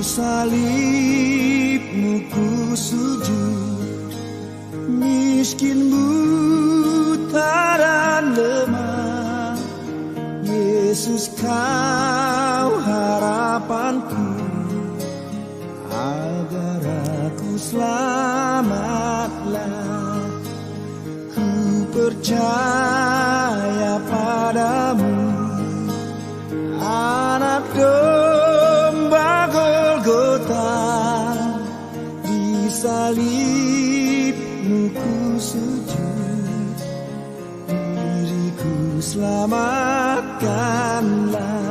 salibmu ku sujud, miskin buta dan lemah. Yesus kau harapanku, agar aku selamatlah. Ku percaya padamu, Anak domba Golgota, di salibmu ku sujud, diriku selamatkanlah.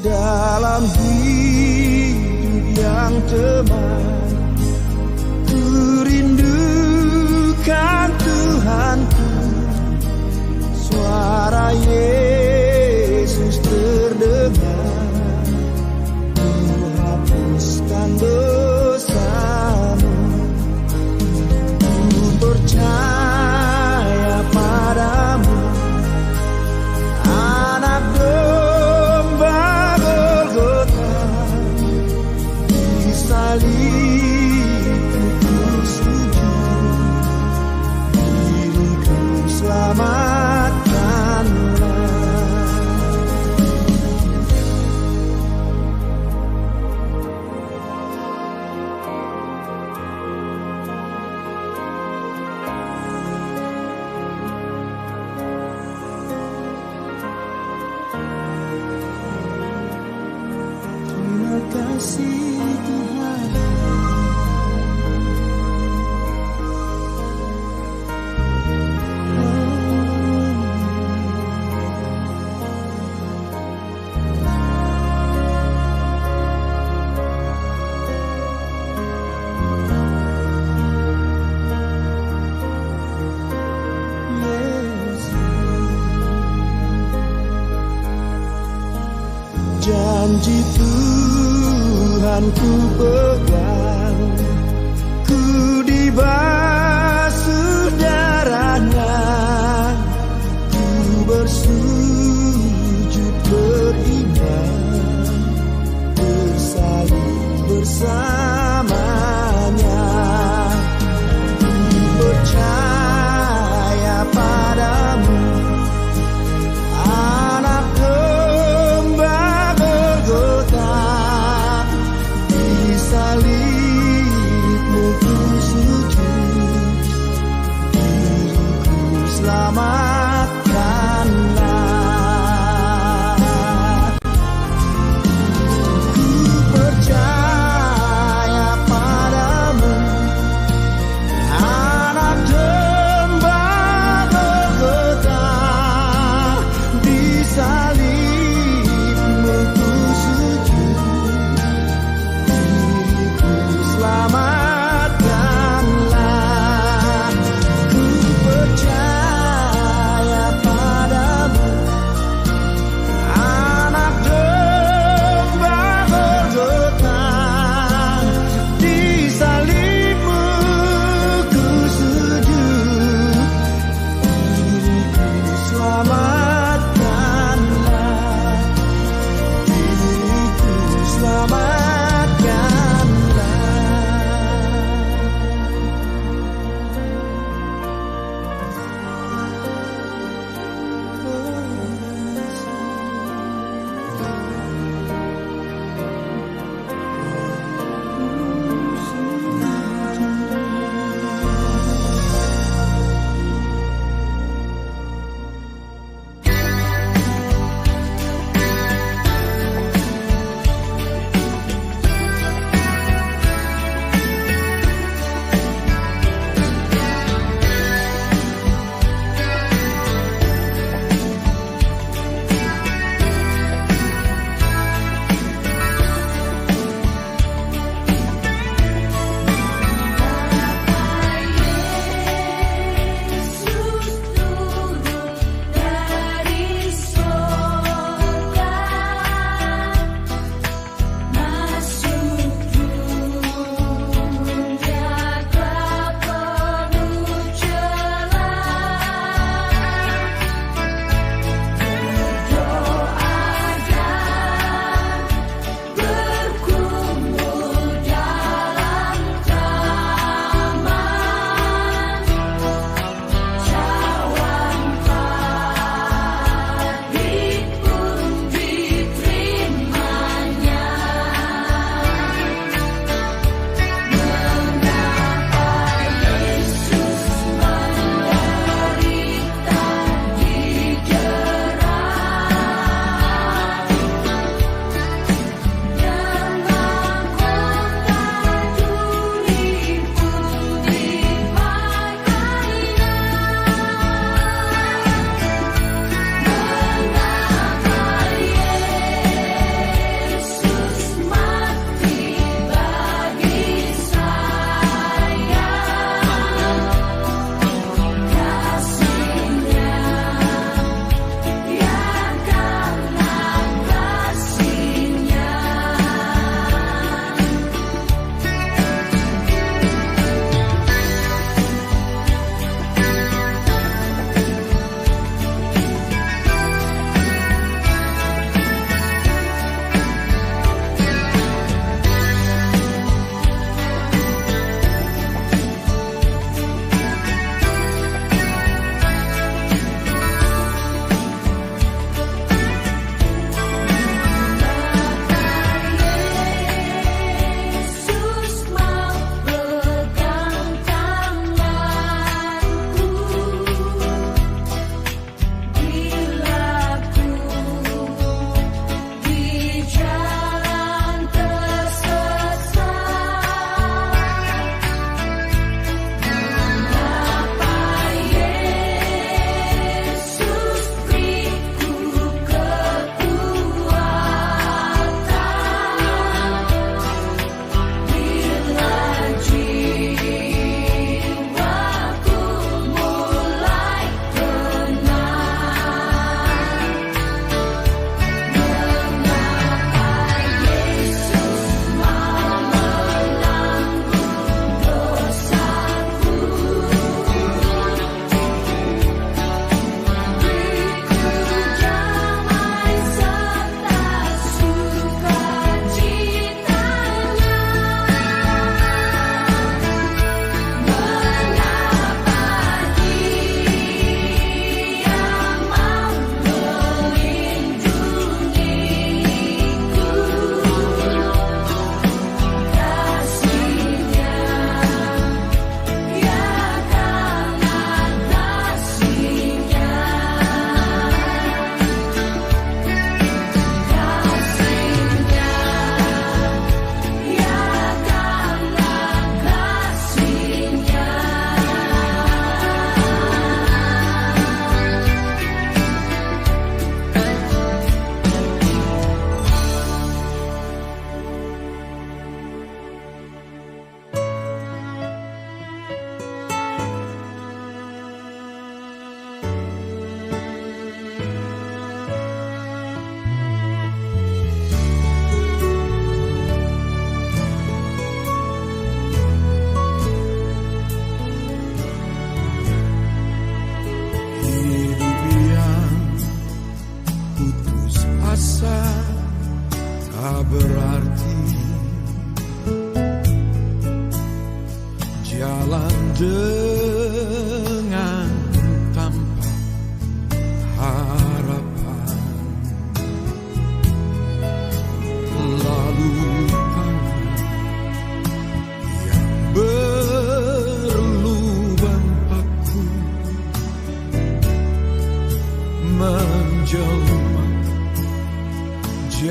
Dalam hidup yang teman, ku rindukan Tuhanku. Suara Yesus terdengar, ku hapuskan dosamu. Ku percaya padamu, Anak domba Golgota, di salibmu ku sujud, diriku selamatkanlah. Terima kasih Tuhan. Janji Tuhan ku pegang, ku dibasuh darahnya, ku bersujud beriman, bersalin bersamanya. Ku percaya padamu, Anak domba Golgota, di salib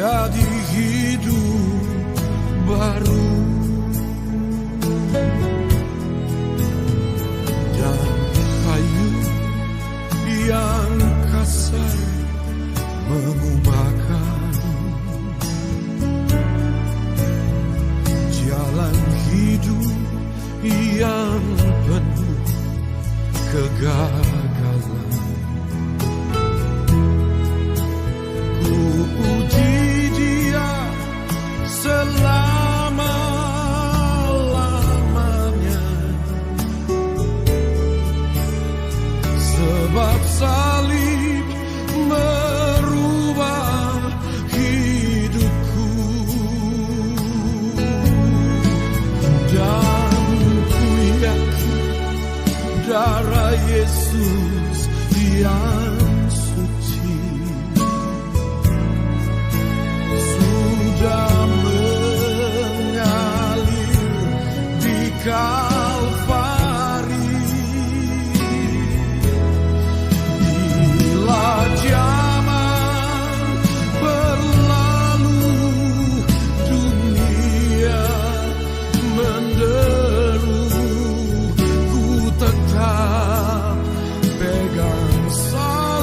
jadi hidup baru. Dan kayu yang kasar mengubahkan jalan hidup yang penuh kegagalan. Ku puji Dia selama-lamanya, sebab salib merubah hidupku. Dan ku yakin darah Yesus yang suci sudah mengalir di Kalvari. Bila zaman berlalu, dunia menderu, ku tetap pegang salib.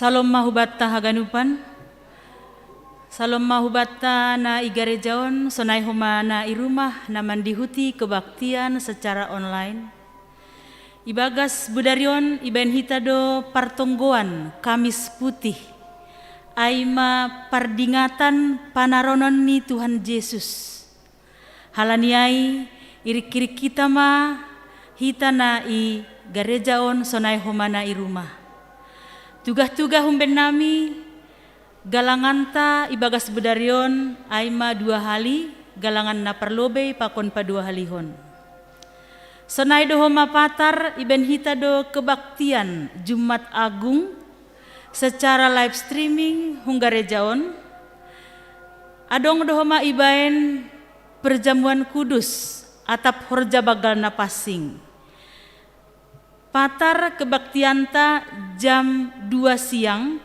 Salom mahubatta haganupan. Salom mahubatta na igarejaon sonai homa na irumah na mandihuti kebaktian secara online. Ibagas budarion iben hitado partonggoan Kamis Putih. Aima pardingatan panaronon ni Tuhan Yesus. Halaniai irik-irik kita ma hitana i garejaon sonai homa na irumah. Tugah-tugah humben nami galanganta ibagas bedarion aima 2 hali galangan na perlobe pakon pa 2 halihon. Sonai doho mapatar iben hita do kebaktian Jumat Agung secara live streaming hunggarejaon. Adong doho ma ibaen perjamuan kudus atap horja bagal na pasing. Patar kebaktianta jam 2 siang,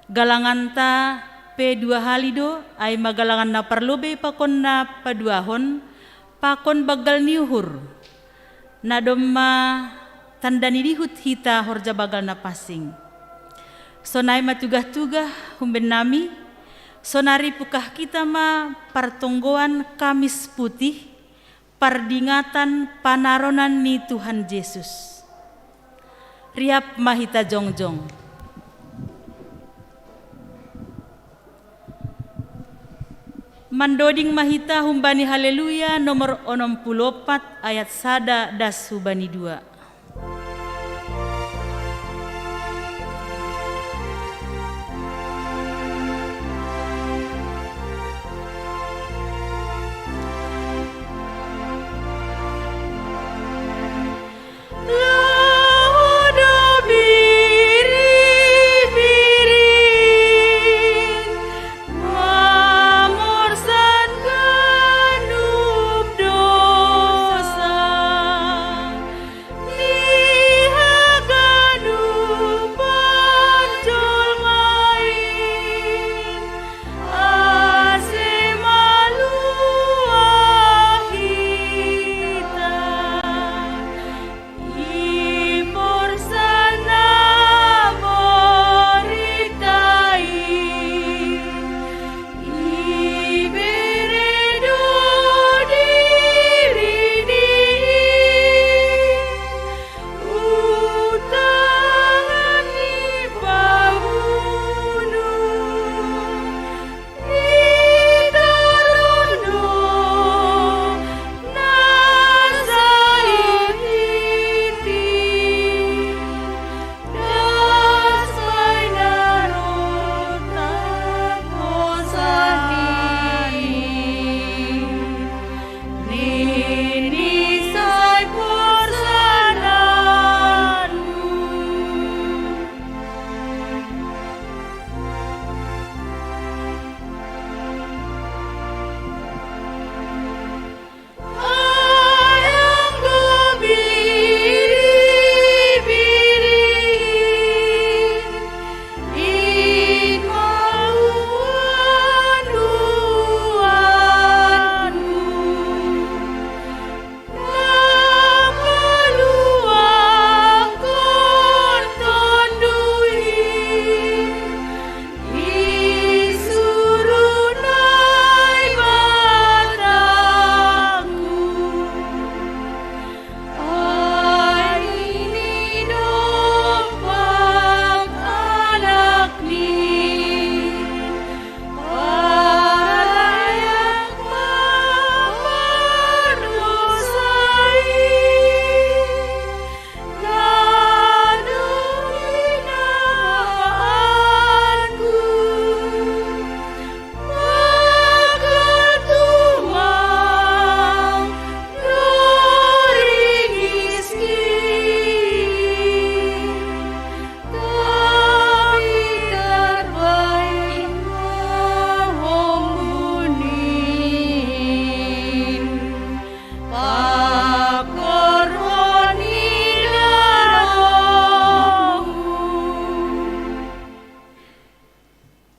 galanganta P2 halido, ay magalangan na parlobe pakon na paduahon, pakon bagal niuhur, na doma tanda nilihut hita horja bagal na pasing. Sonai matugah-tugah humben nami, sonari pukah kita ma partonggoan Kamis Putih, pardingatan panaronan ni Tuhan Yesus. Riap mahita jongjong. Mandoding mahita humbani haleluya nomor 64 ayat 1 das hubani 2.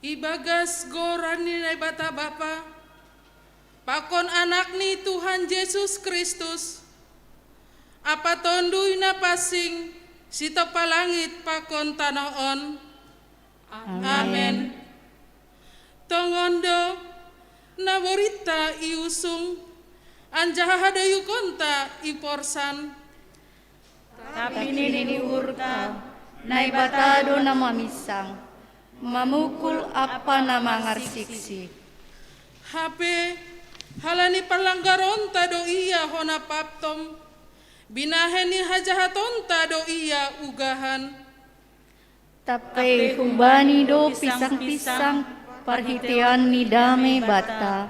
Ibagas gorani nai bata Bapa, pakon anak ni Tuhan Yesus Kristus, apa tondui na pasing sito palangit pakon tanoon, Amen. Tongondo naborita iusung anjaha hadayu konta iporsan. Tapi nini urka, nai batado na mamisang, mamukul apa na mangarsiksi. Hape halani palanggaron tado iya hona paptom, binaheni hajahaton tado iya ugahan. Tapi humbani do pisang-pisang, parhitian ni dame bata,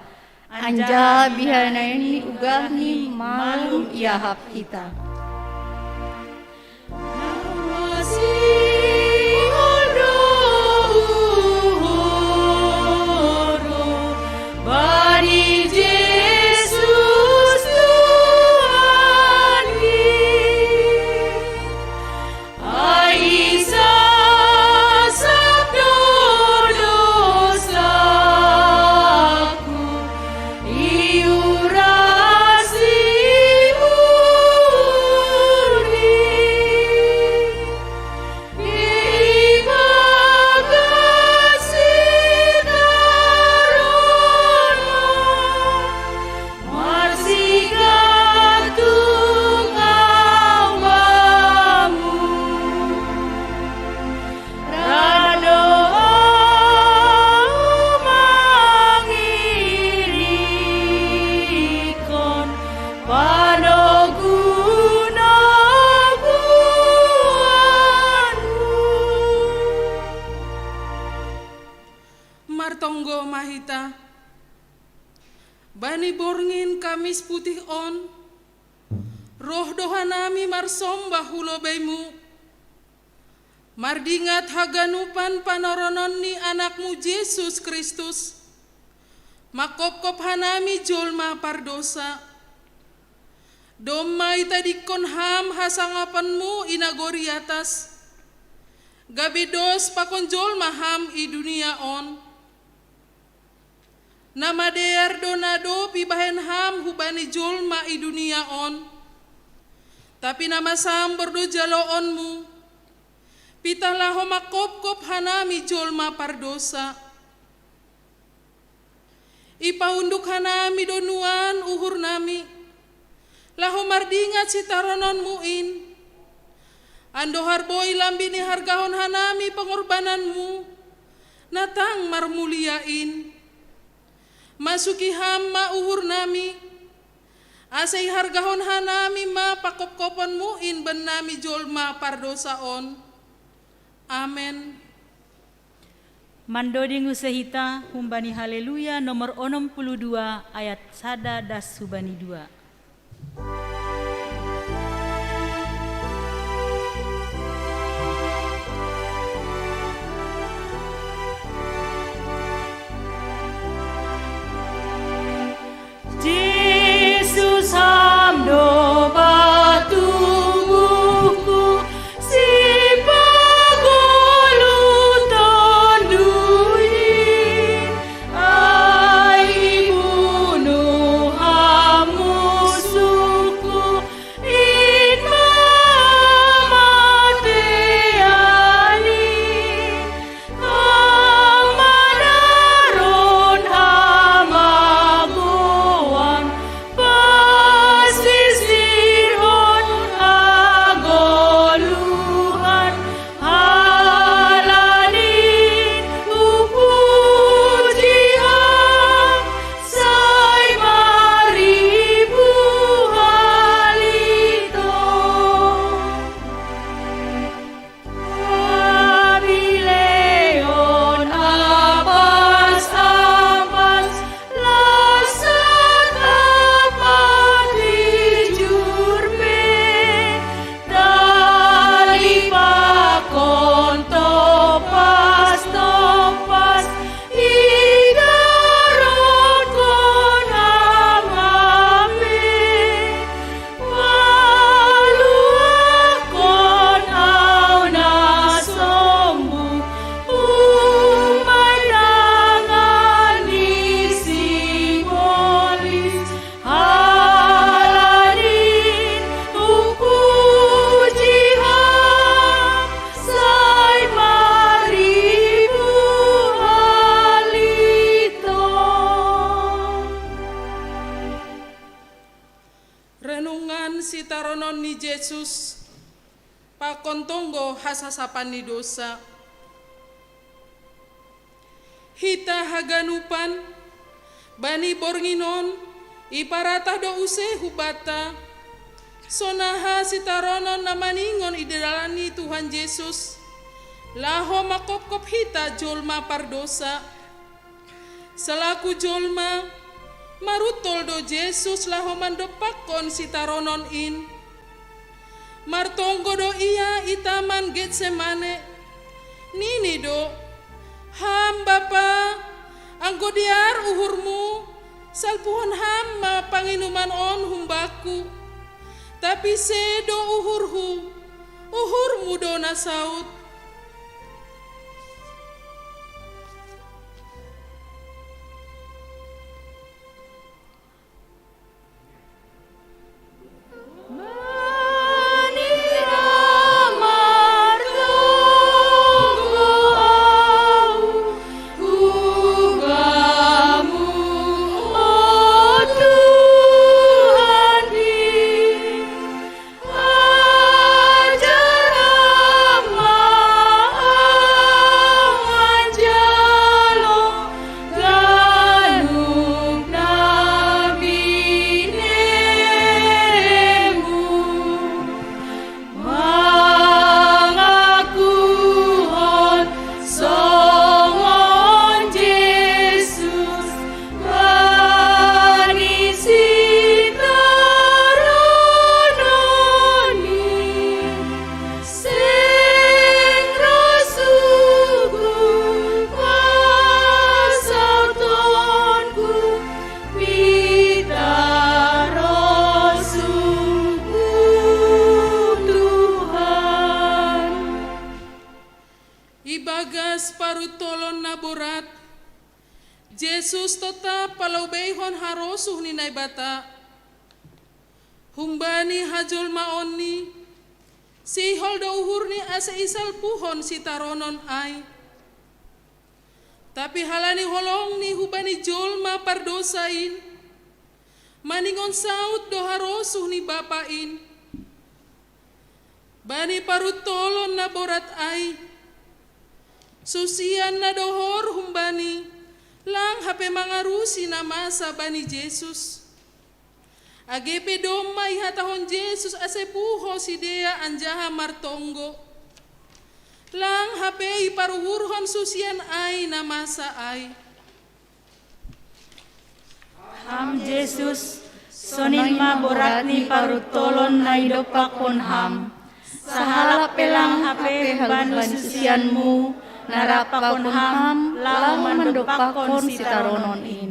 anja bihanain ni ugah ni malum iahap kita. Martonggo mahita bani borngin kamis putih on roh dohanami marsombah hulobaimu mardingat haganupan panoronon ni anakmu Yesus Kristus makop-kop hanami jolma pardosa domai tadikon ham hasangapanmu inagori atas gabidos pakon jolma ham i dunia on nama dear donado pibahen ham hubani jolma i dunia on tapi nama sam berdo jaloonmu pitalah homakop-kop hanami jolma pardosa ipaunduk hanami donuan uhur nami laho mardingat sitaronon muin ando harboi lambini hargahon hanami pengorbananmu natang marmuliain masuki hamma uhur nami asai hargahon hanami ma pakop-kopan muin ben nami jolma pardosaon. Amen. Mandoding usahita humbani haleluya nomor 62 ayat 1 das subani 2. Yesus hamdo batu buku si pagolu tonduin ai bunuh hamu suku in mamateani amadaron hamagoan pakon tonggo hasasapan ni dosa. Hita haganupan bani bornginon iparatah do use hubata sonaha sitaronon na maningon idalani Tuhan Yesus laho makopkop hita jolma pardosa selaku jolma marutol do Yesus laho mandopakon sitaronon in martonggo do ia itaman Getsemane nini do ham Bapa anggo diar uhurmu salpuhon ham ma panginuman on humbaku tapi sedo uhurmu do nasaut ibagas parutolon na borat Jesus tota palawbehon harosuh ni naibata humbani hajol maonni si holdo uhur ni asa isal puhon si taronon ay tapi halani holong ni hubani jolma pardosain maningon saut do harosuh ni bapain bani parutolon na borat ay susian na dohor humbani lang hape mangarusi na masa bani Jesus agepe doma ihatahon Jesus ase puho si dea anjaha martonggo lang hape iparuhurhon susian ay na masa ay Ham Jesus sonin ma borat ni parutolon na idopakon ham sahalap pelang hape banu susianmu narapakon ham lang mandopakon sitaronon in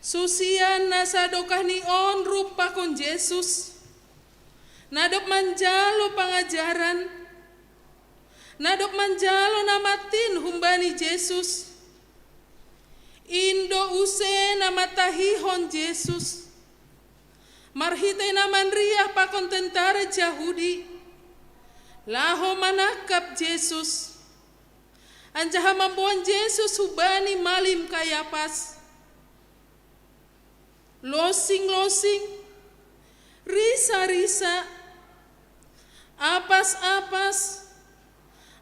susian nasa dokah ni on rupakon Jesus nadop manjalo pangajaran nadop manjalo namatin humbani Jesus indo use namatahihon Jesus marhitay naman riyah pakon tentara Yahudi laho manakap Jesus anjaha mambuan Jesus hubani malim Kayapas losing risa apas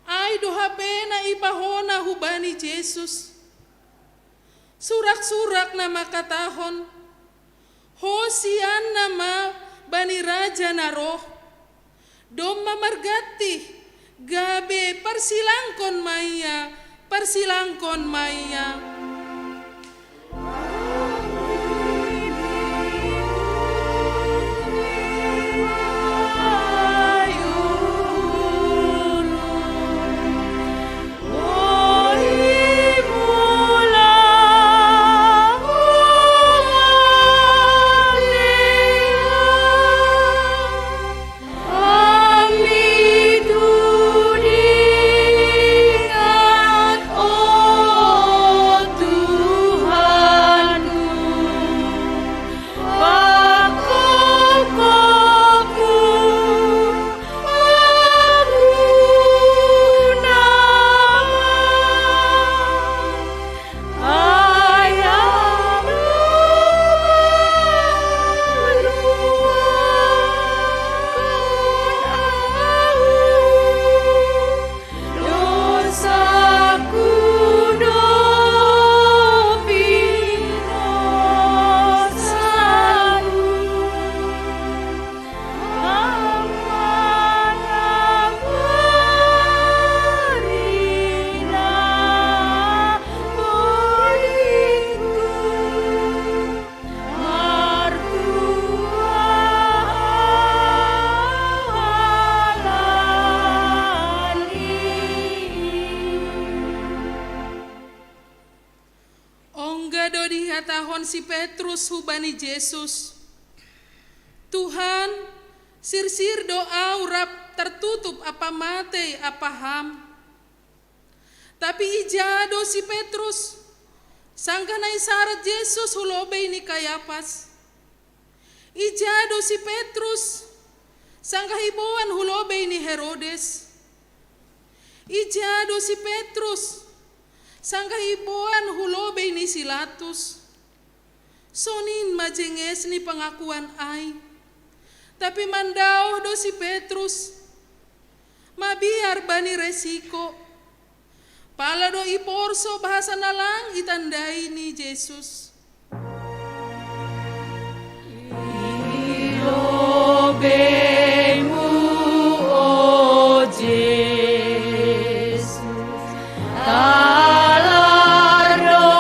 ay dohapena ipahona hubani Jesus surak na makatahon hosian nama bani raja naroh Doma margati gabe persilangkon maya Tuhan dihatahon si Petrus hubani Yesus. Tuhan, sir-sir doa urap tertutup apa mate apa ham. Tapi ijado si Petrus, sangka na isarat Yesus hulobay ni Kayapas. Ijado si Petrus, sangka hibuan hulobay ni Herodes. Ijado si Petrus, sangka hibuan hulobay ni Silatus. Sonin majenges ni pengakuan ay. Tapi mandao do si Petrus, mabiar bani resiko. Pala do iporso bahasa nalang itandai ni Yesus. Ilobemu o Jesus, talardo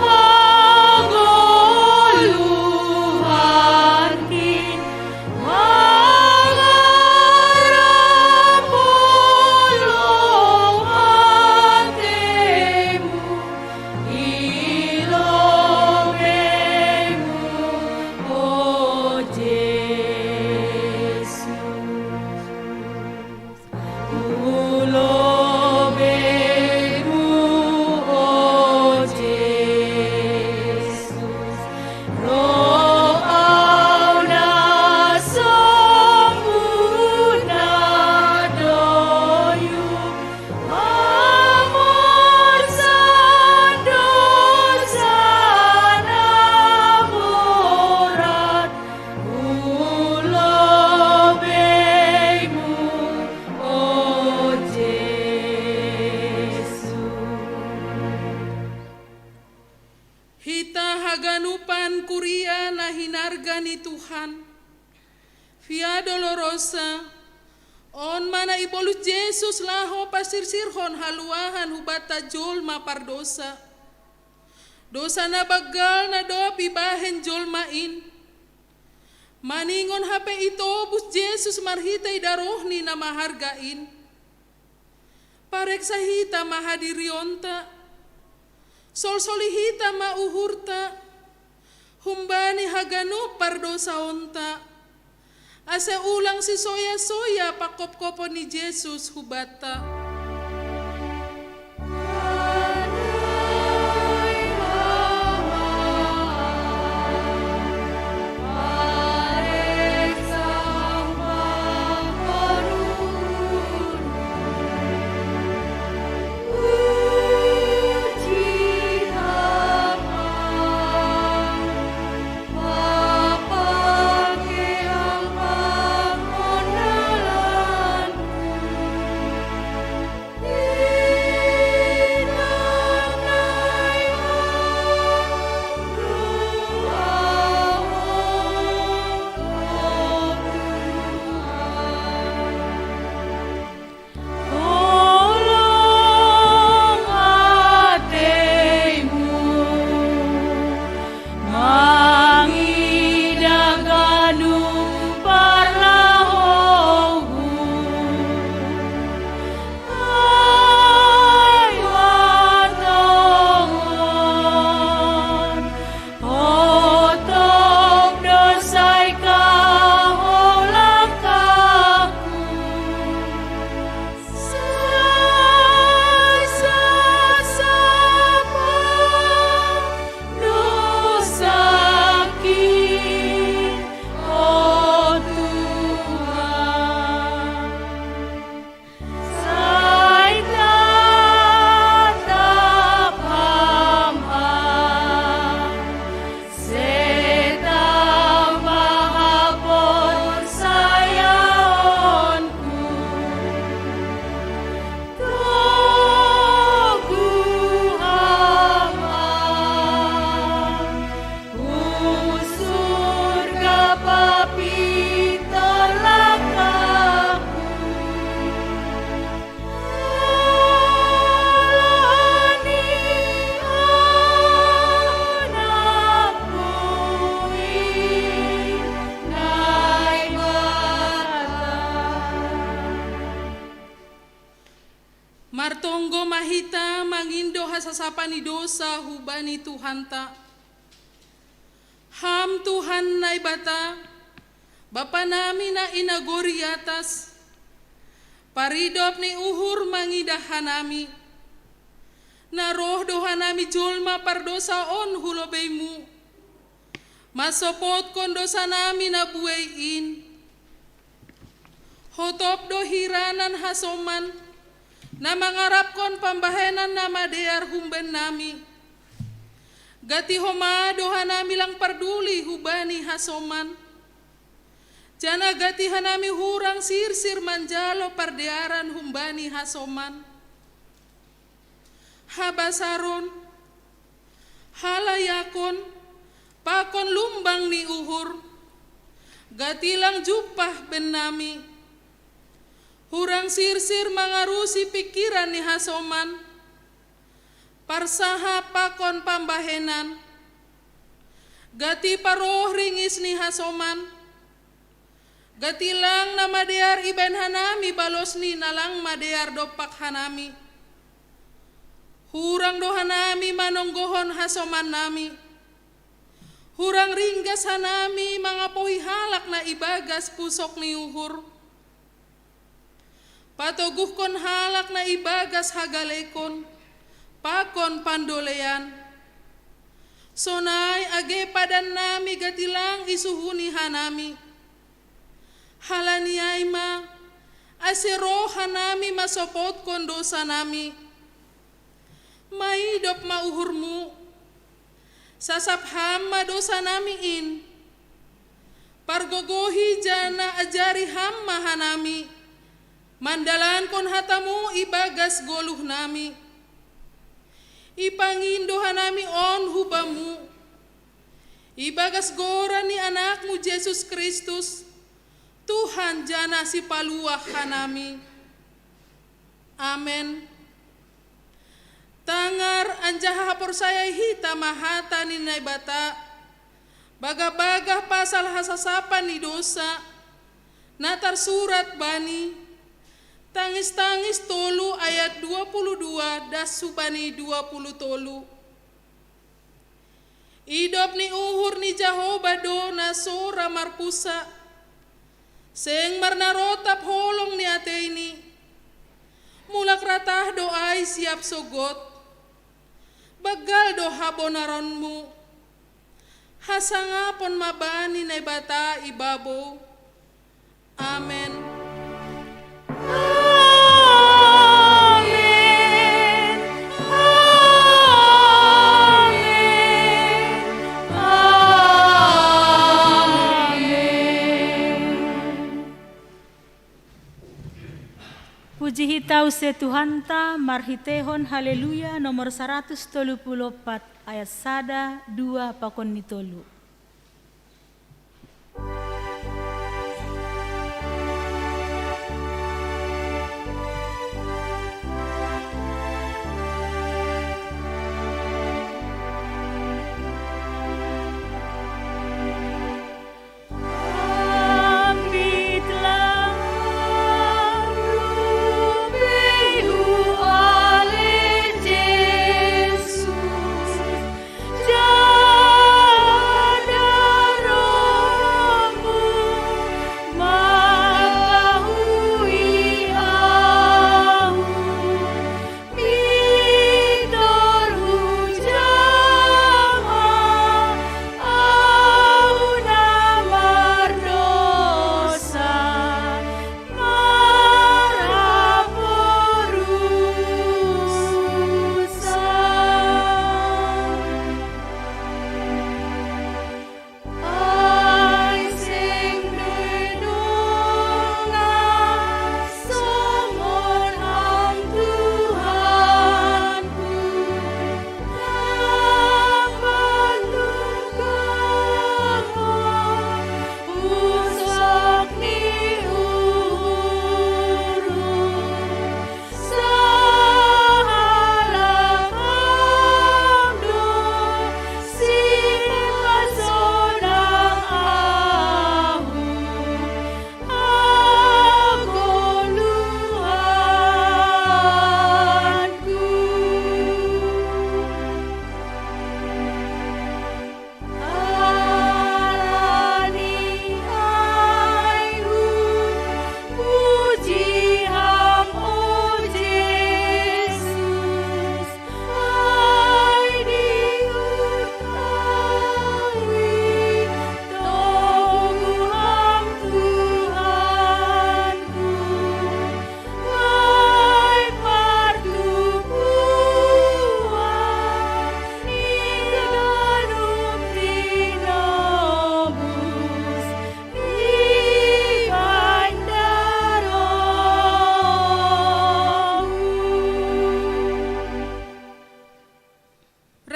maguluhan kin, mangarapulong atemu. Ilobemu o Jesus, ulobemu o Jesus, roau na sempurna doyu, amor dosa namorat, ulobemu o Jesus. Hita haganupan kuria na hinarga ni Tuhan. Via dolorosa, on mana ibolut Yesus laho pasirsirhon haluahan hubata jolma pardosa. Dosa na bagal na do pibahen jolmain. Maningon hape itobus Yesus marhitay darohni na mahargain. Pareksa hita mahadirionta. Solsolihita mauhurta, humbani hagano pardosa onta. Ase ulang si soya-soya pakop-kopo ni Jesus hubata. Martonggo mahita mangindo hasasapa ni dosa hubani Tuhanta. Ham Tuhan na ibata, Bapa nami na inagori atas, paridop ni uhur mangidahan nami, na roh doha nami julma pardosa on hulobeimu, masopot kon dosa nami na buein, hotop do hiranan hasoman, na mangarap kon pambahenan na madear humben nami, gati homa doha nami lang parduli hubani hasoman, jana gati hanami hurang sirsir manjalo pardearan humbani hasoman. Habasaron, halayakon, pakon lumbang ni uhur, gati lang jupah ben nami. Hurang sirsir mangarusi pikiran ni hasoman, parsaha pakon pambahenan, gati paroh ringis ni hasoman, gatilang na madear iban hanami balos ni nalang madear dopak hanami. Hurang do hanami manonggohon hasoman nami. Hurang ringgas hanami mga pohihalak na ibagas pusok ni uhur. Patoguh kon halak na ibagas hagalekon, pakon pandolean. Sonay age padan nami gatilang isuhuni hanami. Halaniay ma, asiroha nami masopot kon dosa nami. Maidop mauhurmu, sasapham dosa nami in. Pargogohi jana ajari hamma hanami, mandalan kon hatamu ibagas goluh nami. Ipangindo hanami on hubamu, ibagas gora ni anakmu Yesus Kristus, Tuhan jana si paluah hanami. Amen. Tangar anjaha hapor saya hita mahata ni naibata, baga-baga pasal hasasapan ni dosa, natar surat bani, tangis-tangis tolu ayat 22 das subani 20 tolu. Idop ni uhur ni Jehovah do na sora marpusa, seng marnarotap holong ni ate ini, mulak ratah doai siap sogot, bagal do habonaronmu, hasangapon mabani na bata ibabo. Amen. Puji hitau se Tuhanta marhitehon haleluya nomor 134 ayat 1, 2 pakon ni tolu. Jesus,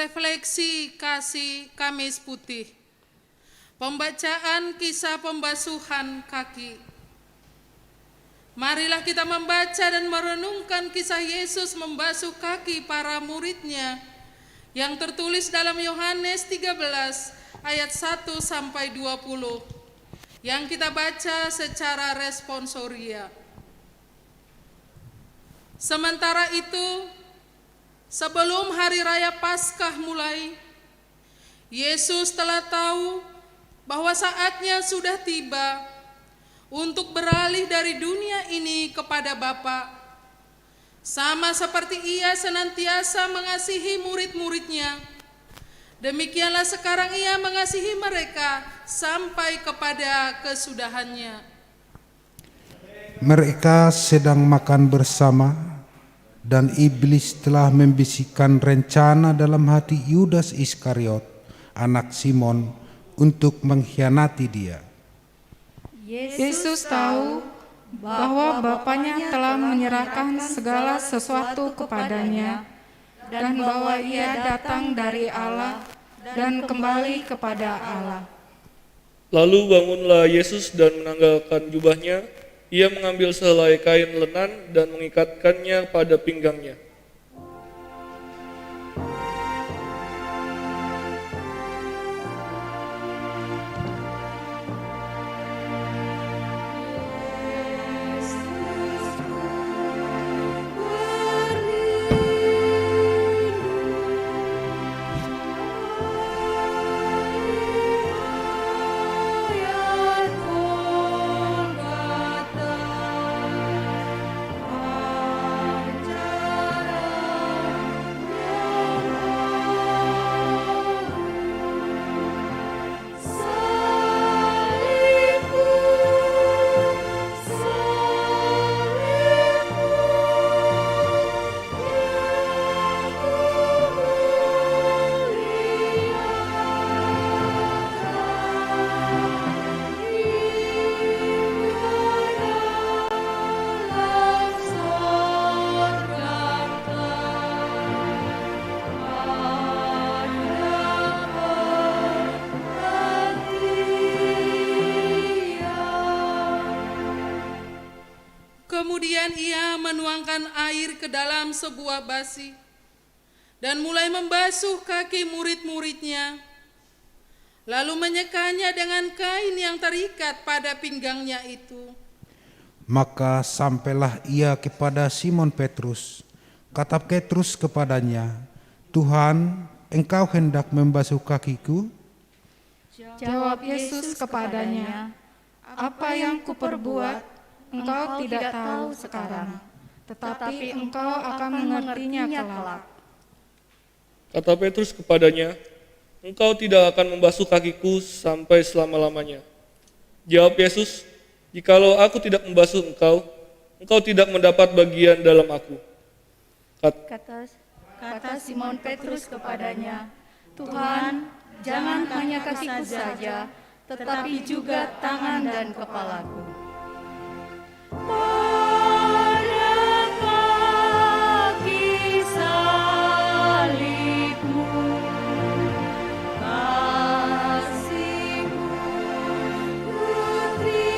Refleksi kasih Kamis Putih. Pembacaan kisah pembasuhan kaki. Marilah kita membaca dan merenungkan kisah Yesus membasuh kaki para muridnya yang tertulis dalam Yohanes 13 ayat 1 sampai 20 yang kita baca secara responsoria. Sementara itu, sebelum hari raya Paskah mulai, Yesus telah tahu bahwa saatnya sudah tiba untuk beralih dari dunia ini kepada Bapa. Sama seperti Ia senantiasa mengasihi murid-muridnya, demikianlah sekarang Ia mengasihi mereka sampai kepada kesudahannya. Mereka sedang makan bersama, dan iblis telah membisikkan rencana dalam hati Yudas Iskariot, anak Simon, untuk mengkhianati Dia. Yesus tahu bahwa Bapaknya telah menyerahkan segala sesuatu kepadanya dan bahwa Ia datang dari Allah dan kembali kepada Allah. Lalu bangunlah Yesus dan menanggalkan jubahnya. Ia mengambil sehelai kain lenan dan mengikatkannya pada pinggangnya. Kemudian Ia menuangkan air ke dalam sebuah basi dan mulai membasuh kaki murid-muridnya, lalu menyekanya dengan kain yang terikat pada pinggangnya itu. Maka sampailah Ia kepada Simon Petrus. Kata Petrus kepadanya, "Tuhan, Engkau hendak membasuh kakiku?" Jawab Yesus kepadanya, "Apa yang kuperbuat, engkau tidak tahu sekarang, tetapi engkau akan mengertinya kelak." Kata Petrus kepadanya, "Engkau tidak akan membasuh kakiku sampai selama-lamanya." Jawab Yesus, "Jikalau aku tidak membasuh engkau, engkau tidak mendapat bagian dalam aku." Kata Simon Petrus kepadanya, "Tuhan, jangan hanya kakiku saja, tetapi juga tangan dan kepalaku." Pada kaki salibmu, kasih-Mu kuterima,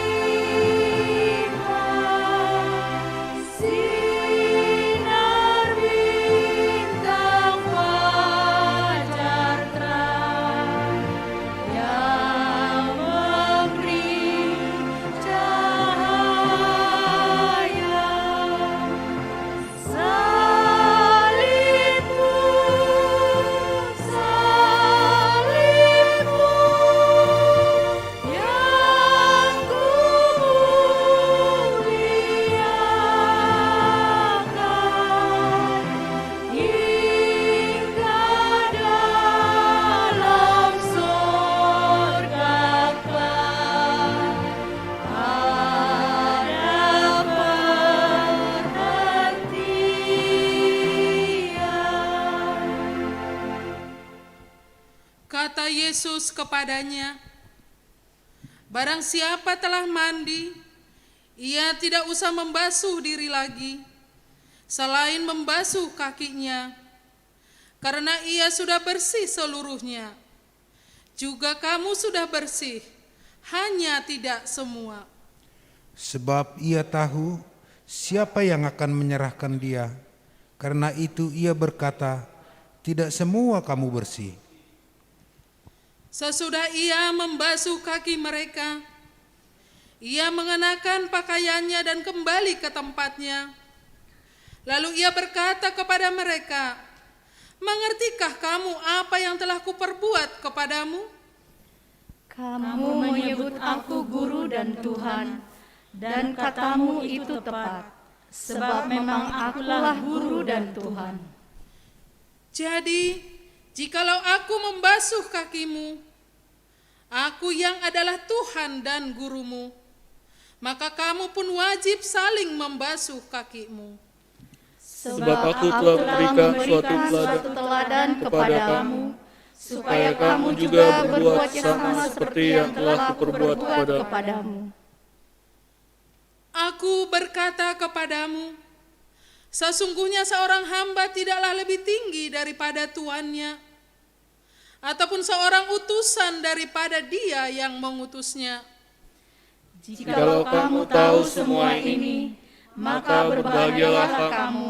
sinar bintang fajar terang yang memberi cahaya. Salibmu, salibmu yang kumuliakan hingga dalam surga kelak. Ada perhentian. Kata Yesus kepadanya, "Barang siapa telah mandi, ia tidak usah membasuh diri lagi, selain membasuh kakinya, karena ia sudah bersih seluruhnya. Juga kamu sudah bersih, hanya tidak semua. Sebab ia tahu siapa yang akan menyerahkan dia. Karena itu ia berkata, tidak semua kamu bersih. Sesudah ia membasuh kaki mereka, ia mengenakan pakaiannya dan kembali ke tempatnya. Lalu ia berkata kepada mereka, mengertikah kamu apa yang telah kuperbuat kepadamu? Kamu menyebut aku guru dan Tuhan, dan katamu itu tepat, sebab memang akulah guru dan Tuhan. Jadi, jikalau aku membasuh kakimu, aku yang adalah Tuhan dan gurumu, maka kamu pun wajib saling membasuh kakimu. Sebab aku telah memberikan suatu teladan kepada kamu, supaya kamu juga berbuat sama seperti yang telah kuperbuat kepadamu. Aku berkata kepadamu, sesungguhnya seorang hamba tidaklah lebih tinggi daripada tuannya, ataupun seorang utusan daripada dia yang mengutusnya. Jikalau kamu tahu semua ini, maka berbahagialah kamu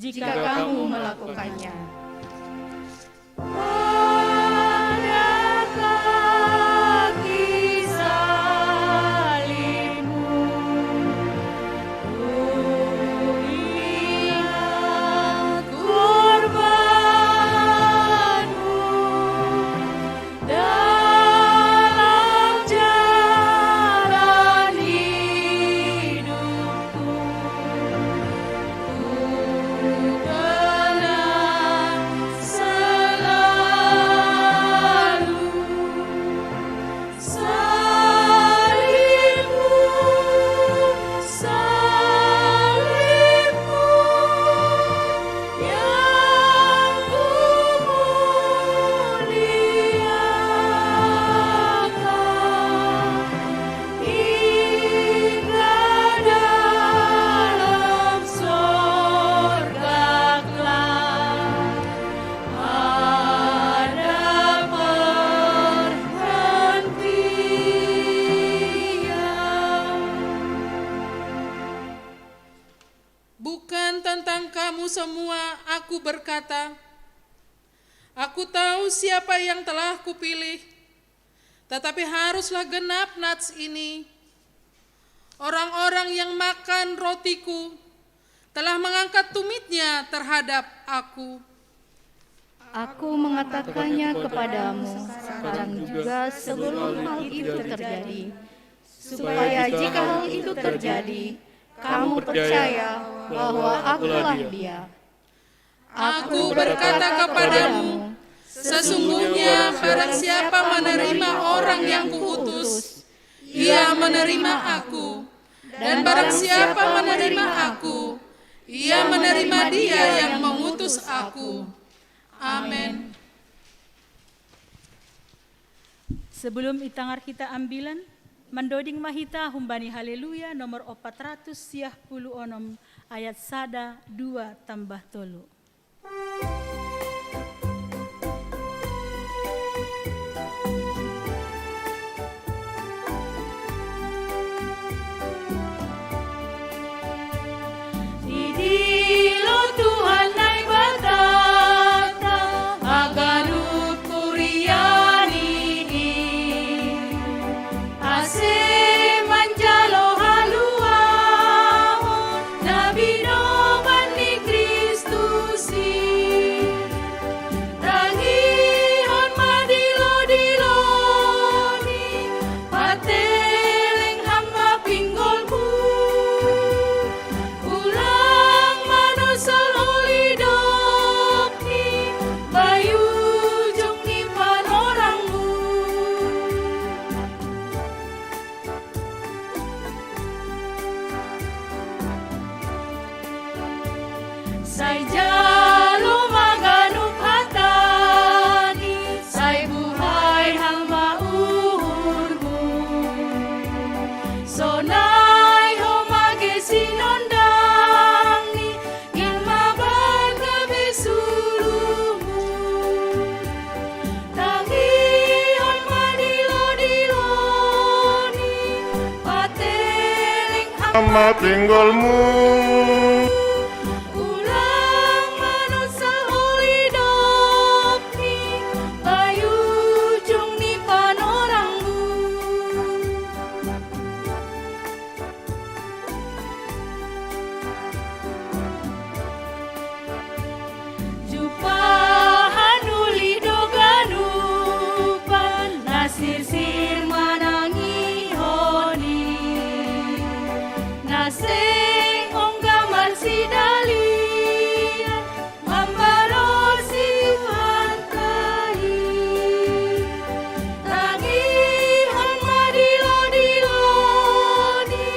jika kamu melakukannya. Bukan tentang kamu semua aku berkata, aku tahu siapa yang telah kupilih, tetapi haruslah genap nats ini. Orang-orang yang makan rotiku telah mengangkat tumitnya terhadap aku. Aku mengatakannya kepadamu sekarang juga sebelum hal itu terjadi, supaya jika hal itu terjadi, kamu percaya bahwa akulah dia. Aku berkata kepadamu, sesungguhnya barang siapa menerima orang yang kuutus, ia menerima aku. Dan barang siapa menerima aku, ia menerima dia yang mengutus aku. Amin. Sebelum itangar kita ambilan, mandoding mahita humbani haleluya nomor 410 ayat 1, 2 tambah 3. Kristus hama pinggolmu. Ulang manusia holi dopi, bayu jung ni panorangmu. Jupahan uli doganupan, nasir sir manangi honi. Naseng ongga marsi dalian, mambaro si pantai. Tagihon madilo-diloni,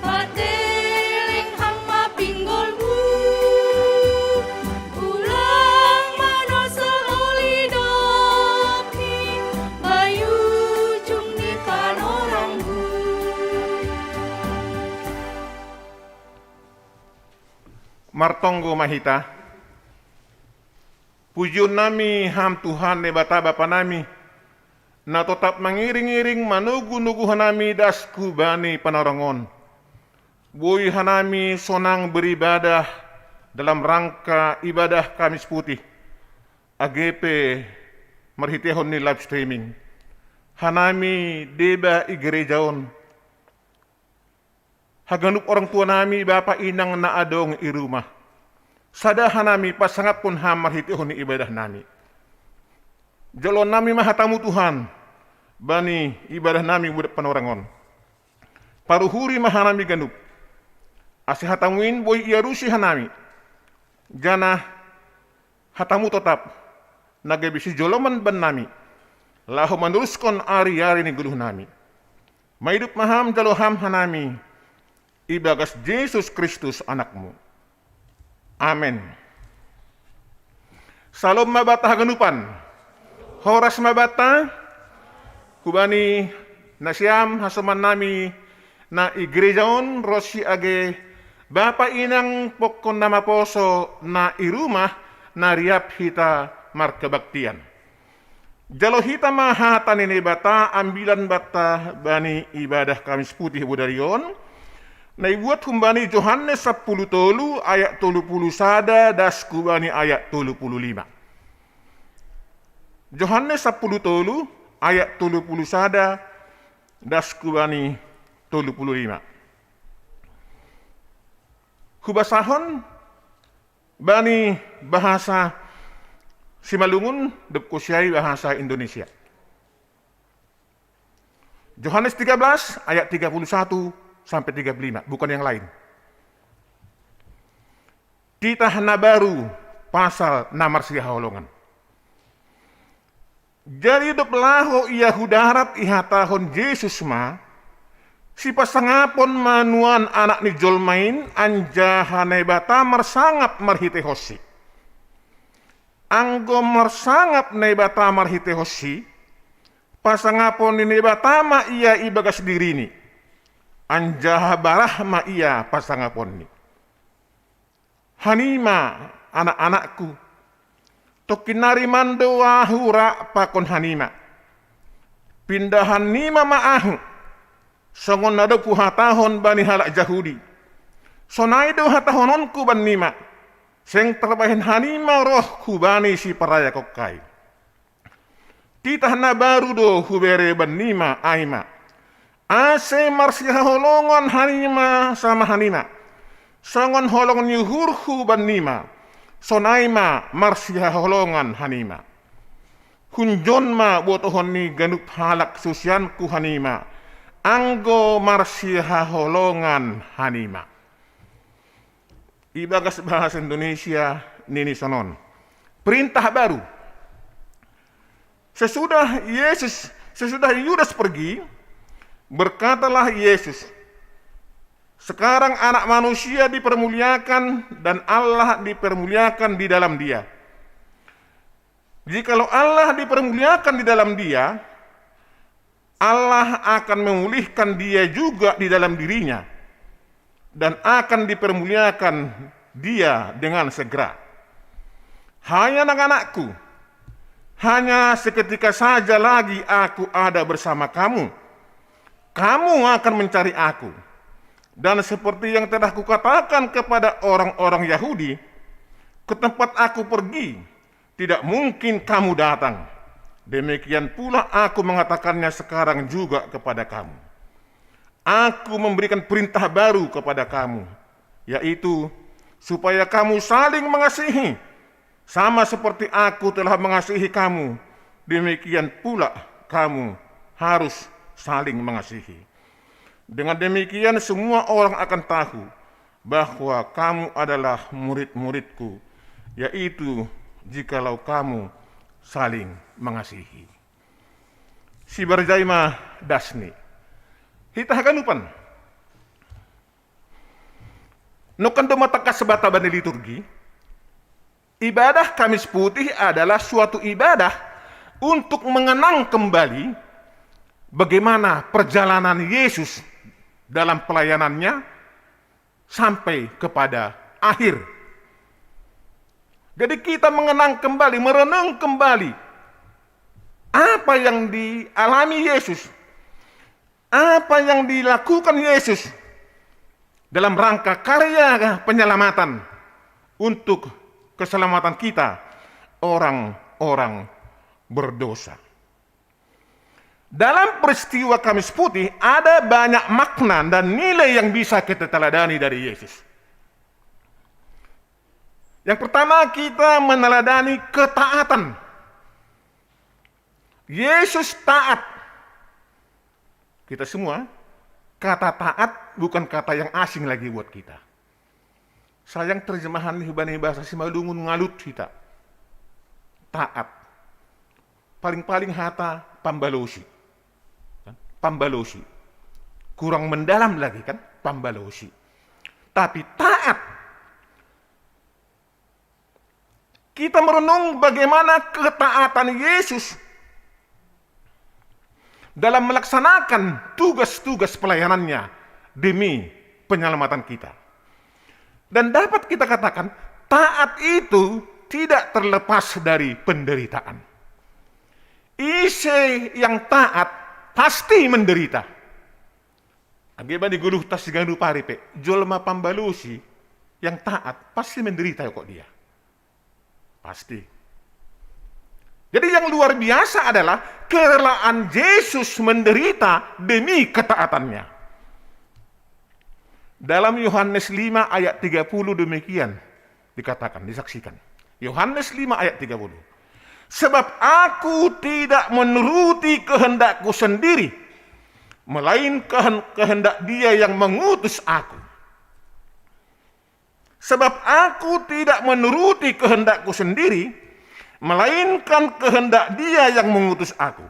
pateleng hama pinggolmu. Ulang manosa oli dopi, bayu jung ni panorangmu. Martonggo mahita. Pujian nami ham Tuhan ne bata bapa nami. Na tetap mengiring-iring manugu-nugu hanami dasku bani panarangon. Bui hanami sonang beribadah dalam rangka ibadah Kamis Putih. AGP merhitehon ni live streaming. Hanami deba igerejaon. Haganup orang tua nami bapa inang na adong i rumah. Sadahan nami pasangat pun hamar hitihon ni ibadah nami. Jalon nami mahatamu Tuhan. Bani ibadah nami budak panorangon. Paruhuri mahanami ganup. Asi hatamuin boy iarusi hanami. Jana hatamu tetap. Nagebisi joloman ban nami. Lahu meneruskan ari-ari ni guluh nami. Maidup maham jaloham hanami. Ibagas Yesus Kristus anakmu. Amin. Salom mabata haganupan. Horas mabata. Hubani nasyam hasaman nami na igrejaon rosi age bapa inang pokon nama poso na irumah na riap hita markabaktian. Jalo hita mahatan ini bata ambilan bata bani ibadah Kamis Putih budarion. Naibuat humbani Yohanes 10 tolu ayat 31 dasku bani ayat 35. Yohanes 10 tolu ayat 31 dasku bani 35. Hubasahon bani bahasa Simalungun depkusyai bahasa Indonesia. Yohanes 13 ayat 31 sampai 35, bukan yang lain. Kita hana baru pasal namar sihaolongan. Jadi dopelaho ia hudarat ihatahon Yesus ma, si pasangapon manuan anak ni jolmain anjahane bata marsangap marhitehosi. Anggo marsangap ne bata marhitehosi, pasangapon ni bata ma ia ibagas dirini. Anjaha barahma ia pasangaponni. Hanima anak-anakku. Tokinari mando ahura pakon hanima. Pindahan nima maahu. Songon nado hatahon bani halak Yahudi. Sonaido hatahononku ban nima. Seng terbahin hanima roh kubani si paraya kokai. Titah na baru do hubere ban nima aima. Ase marsiha holongan hanima sama hanima. Songon holongan yuhurhu ban nima. Sonaima marsiha holongan hanima. Hunjon ma botohon ni ganup halak susianku hanima. Anggo marsiha holongan hanima. Ibagas bahasa Indonesia nini sonon. Perintah baru. Sesudah Yudas pergi, berkatalah Yesus, sekarang anak manusia dipermuliakan dan Allah dipermuliakan di dalam dia. Jikalau Allah dipermuliakan di dalam dia, Allah akan memulihkan dia juga di dalam dirinya dan akan dipermuliakan dia dengan segera. Hai anak-anakku, hanya seketika saja lagi aku ada bersama kamu. Kamu akan mencari aku. Dan seperti yang telah kukatakan kepada orang-orang Yahudi, ke tempat aku pergi, tidak mungkin kamu datang. Demikian pula aku mengatakannya sekarang juga kepada kamu. Aku memberikan perintah baru kepada kamu, yaitu supaya kamu saling mengasihi, sama seperti aku telah mengasihi kamu, demikian pula kamu harus saling mengasihi. Dengan demikian semua orang akan tahu bahwa kamu adalah murid-muridku, yaitu jikalau kamu saling mengasihi. Si berjaima dasni. Hita haganupan. Nukan mata sebata bani liturgi. Ibadah Kamis Putih adalah suatu ibadah untuk mengenang kembali bagaimana perjalanan Yesus dalam pelayanannya sampai kepada akhir. Jadi kita mengenang kembali, merenung kembali apa yang dialami Yesus, apa yang dilakukan Yesus dalam rangka karya penyelamatan untuk keselamatan kita, orang-orang berdosa. Dalam peristiwa Kamis Putih ada banyak makna dan nilai yang bisa kita teladani dari Yesus. Yang pertama, kita meneladani ketaatan. Yesus taat. Kita semua, kata taat bukan kata yang asing lagi buat kita. Sayang terjemahan hibani bahasa Simalungun ngalut kita. Taat. Paling-paling hata pambalosi. Pambalosi. Kurang mendalam lagi kan, pambalosi. Tapi taat. Kita merenung bagaimana ketaatan Yesus dalam melaksanakan tugas-tugas pelayanannya demi penyelamatan kita. Dan dapat kita katakan, taat itu tidak terlepas dari penderitaan. Ise yang taat pasti menderita. Ageba di guluh tas gandu paripe, jolma pambalusi yang taat pasti menderita kok dia. Pasti. Jadi yang luar biasa adalah kerelaan Yesus menderita demi ketaatannya. Dalam Yohanes 5 ayat 30 demikian dikatakan, disaksikan. Yohanes 5 ayat 30. Sebab aku tidak menuruti kehendakku sendiri, melainkan kehendak Dia yang mengutus aku. Sebab aku tidak menuruti kehendakku sendiri, melainkan kehendak Dia yang mengutus aku.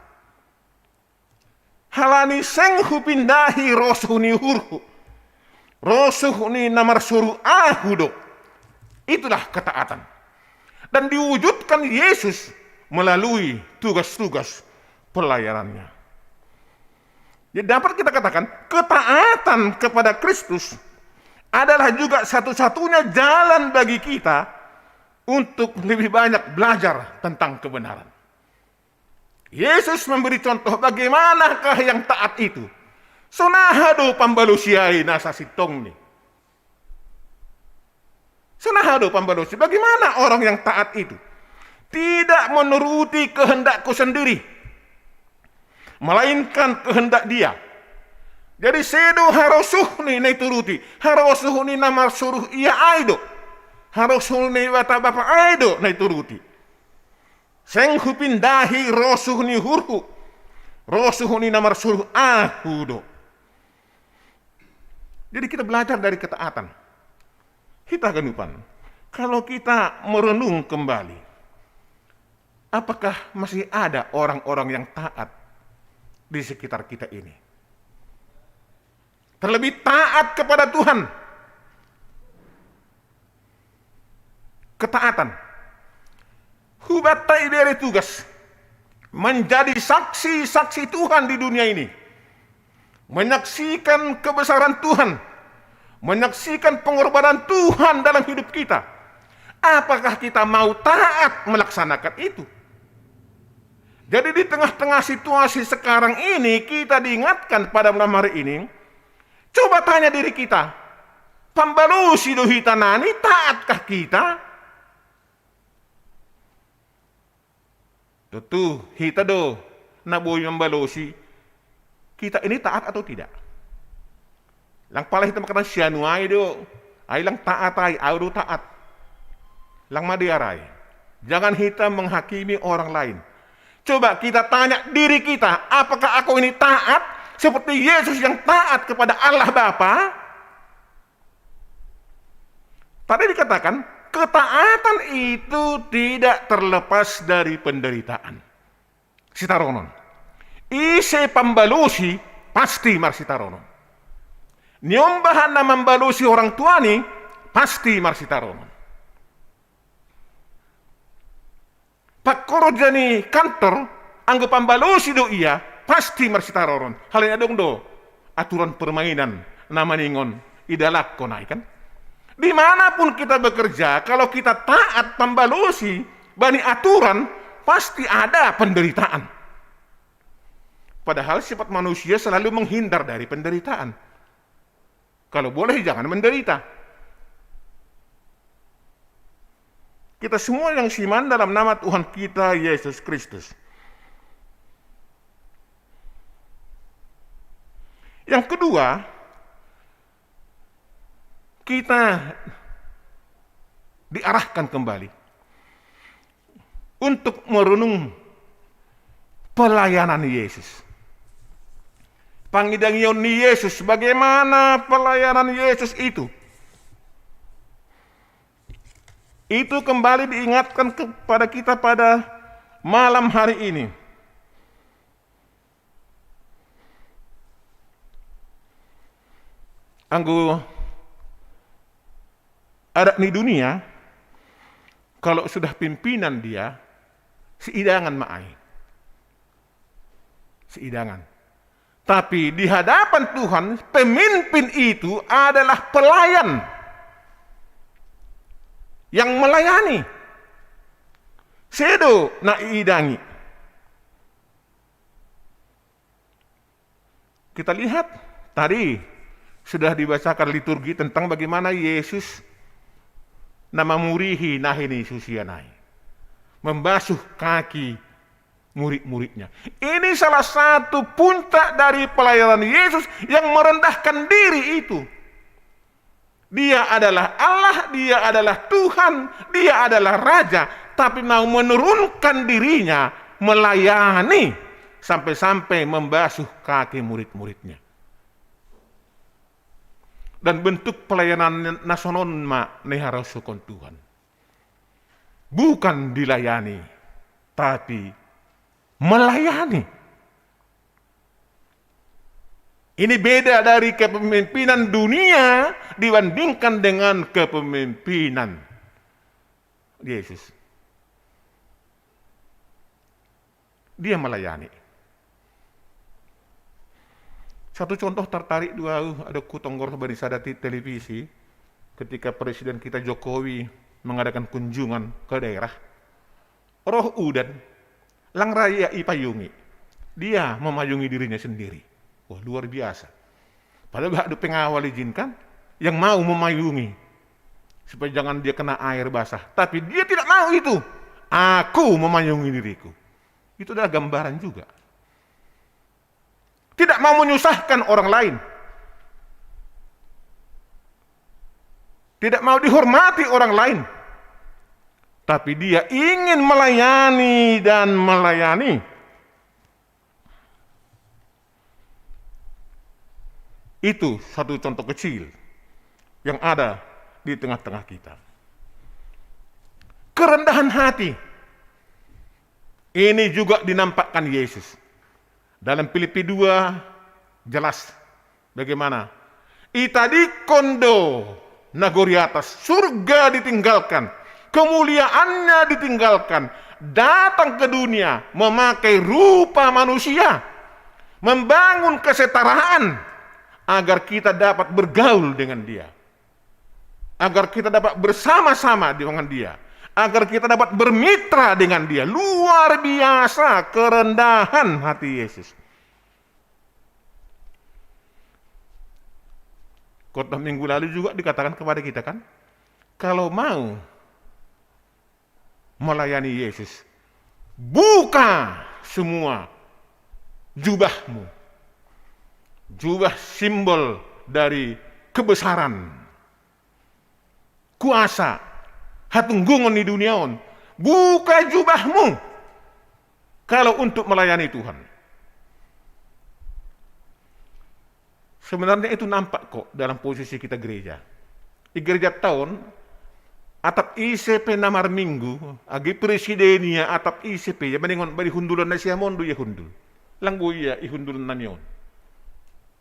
Halani senghu pindahi rosuhni hurhu, rosuhni namar suruh ahudo. Itulah ketaatan. Dan diwujudkan Yesus melalui tugas-tugas pelayanannya. Jadi dapat kita katakan, ketaatan kepada Kristus adalah juga satu-satunya jalan bagi kita untuk lebih banyak belajar tentang kebenaran. Yesus memberi contoh bagaimanakah yang taat itu. Sonahado pambalusiai nasa sitong nih. Sonahado pambalusi, bagaimana orang yang taat itu? Tidak menuruti kehendakku sendiri, melainkan kehendak Dia. Jadi sedo harosuhni na turuti, harosuhni namar suruh ia aido, harosuhni wata bapa aido na turuti. Senghu pindahi rosuhni hurhu, rosuhni namar suruh ahudo. Jadi kita belajar dari ketaatan. Kita ganupan, kalau kita merenung kembali, apakah masih ada orang-orang yang taat di sekitar kita ini? Terlebih taat kepada Tuhan. Ketaatan. Hubatai dari tugas. Menjadi saksi-saksi Tuhan di dunia ini. Menyaksikan kebesaran Tuhan. Menyaksikan pengorbanan Tuhan dalam hidup kita. Apakah kita mau taat melaksanakan itu? Jadi di tengah-tengah situasi sekarang ini kita diingatkan pada malam hari ini, Coba tanya diri kita, pambalusi do hita nani, taatkah kita? Tentu hita do naboy mambalusi, kita ini taat atau tidak? Lang pala hita makatan sianuay do, ay lang taat ay, do taat. Lang madiaray. Jangan hita menghakimi orang lain. Coba kita tanya diri kita, apakah aku ini taat seperti Yesus yang taat kepada Allah Bapa? Tadi dikatakan, ketaatan itu tidak terlepas dari penderitaan. Sitaronon. Ise pambalusi pasti marsitaronon. Nyombahan na mambalusi orang tua ni pasti marsitaronon. Pakoroja ni kantor, anggap pambalusi do iya, pasti marsitaronon. Halnya dong do, aturan permainan namaningon idalak konai kan? Dimanapun kita bekerja, kalau kita taat pambalusi, bani aturan, pasti ada penderitaan. Padahal sifat manusia selalu menghindar dari penderitaan. Kalau boleh jangan menderita. Kita semua yang siman dalam nama Tuhan kita Yesus Kristus. Yang kedua, kita diarahkan kembali untuk merenung pelayanan Yesus. Pangidangion ni Yesus, bagaimana pelayanan Yesus itu? Itu kembali diingatkan kepada kita pada malam hari ini. Anggo ada di dunia, kalau sudah pimpinan dia, seidangan maai. Seidangan. Tapi di hadapan Tuhan, pemimpin itu adalah pelayan yang melayani. Sedo na iidangi. Kita lihat tadi sudah dibacakan liturgi tentang bagaimana Yesus namamurihi nahini susianai, membasuh kaki murid-muridnya. Ini salah satu puncak dari pelayanan Yesus yang merendahkan diri itu. Dia adalah Allah, dia adalah Tuhan, dia adalah Raja, tapi mau menurunkan dirinya melayani sampai-sampai membasuh kaki murid-muridnya. Dan bentuk pelayanan nasionon ma neharasukon Tuhan. Bukan dilayani, tapi melayani. Ini beda dari kepemimpinan dunia dibandingkan dengan kepemimpinan Yesus. Dia melayani. Satu contoh tertarik dua, ada kutonggor berisada di televisi ketika Presiden kita Jokowi mengadakan kunjungan ke daerah. Roh udan, lang raya ipayungi. Dia memayungi dirinya sendiri. Wah, luar biasa. Padahal ada pengawal izinkan yang mau memayungi supaya jangan dia kena air basah. Tapi dia tidak mau itu. Aku memayungi diriku. Itu adalah gambaran juga. Tidak mau menyusahkan orang lain. Tidak mau dihormati orang lain. Tapi dia ingin melayani dan melayani. Itu satu contoh kecil yang ada di tengah-tengah kita. Kerendahan hati. Ini juga dinampakkan Yesus. Dalam Filipi 2 jelas bagaimana. Itadi kondo nagori atas, surga ditinggalkan, kemuliaannya ditinggalkan, datang ke dunia memakai rupa manusia, membangun kesetaraan agar kita dapat bergaul dengan dia, agar kita dapat bersama-sama dengan dia, agar kita dapat bermitra dengan dia. Luar biasa kerendahan hati Yesus. Khotbah minggu lalu juga dikatakan kepada kita kan, kalau mau melayani Yesus, buka semua jubahmu. Jubah simbol dari kebesaran, kuasa, hatunggungan di dunia on. Buka jubahmu kalau untuk melayani Tuhan. Sebenarnya itu nampak kok dalam posisi kita gereja. Di gereja tahun, atap ICP namar minggu, agi presidenia atap ICP, ya bandingon bari hundulan na siya mondo ya hundul. Langgo iya ihundulan na niyon.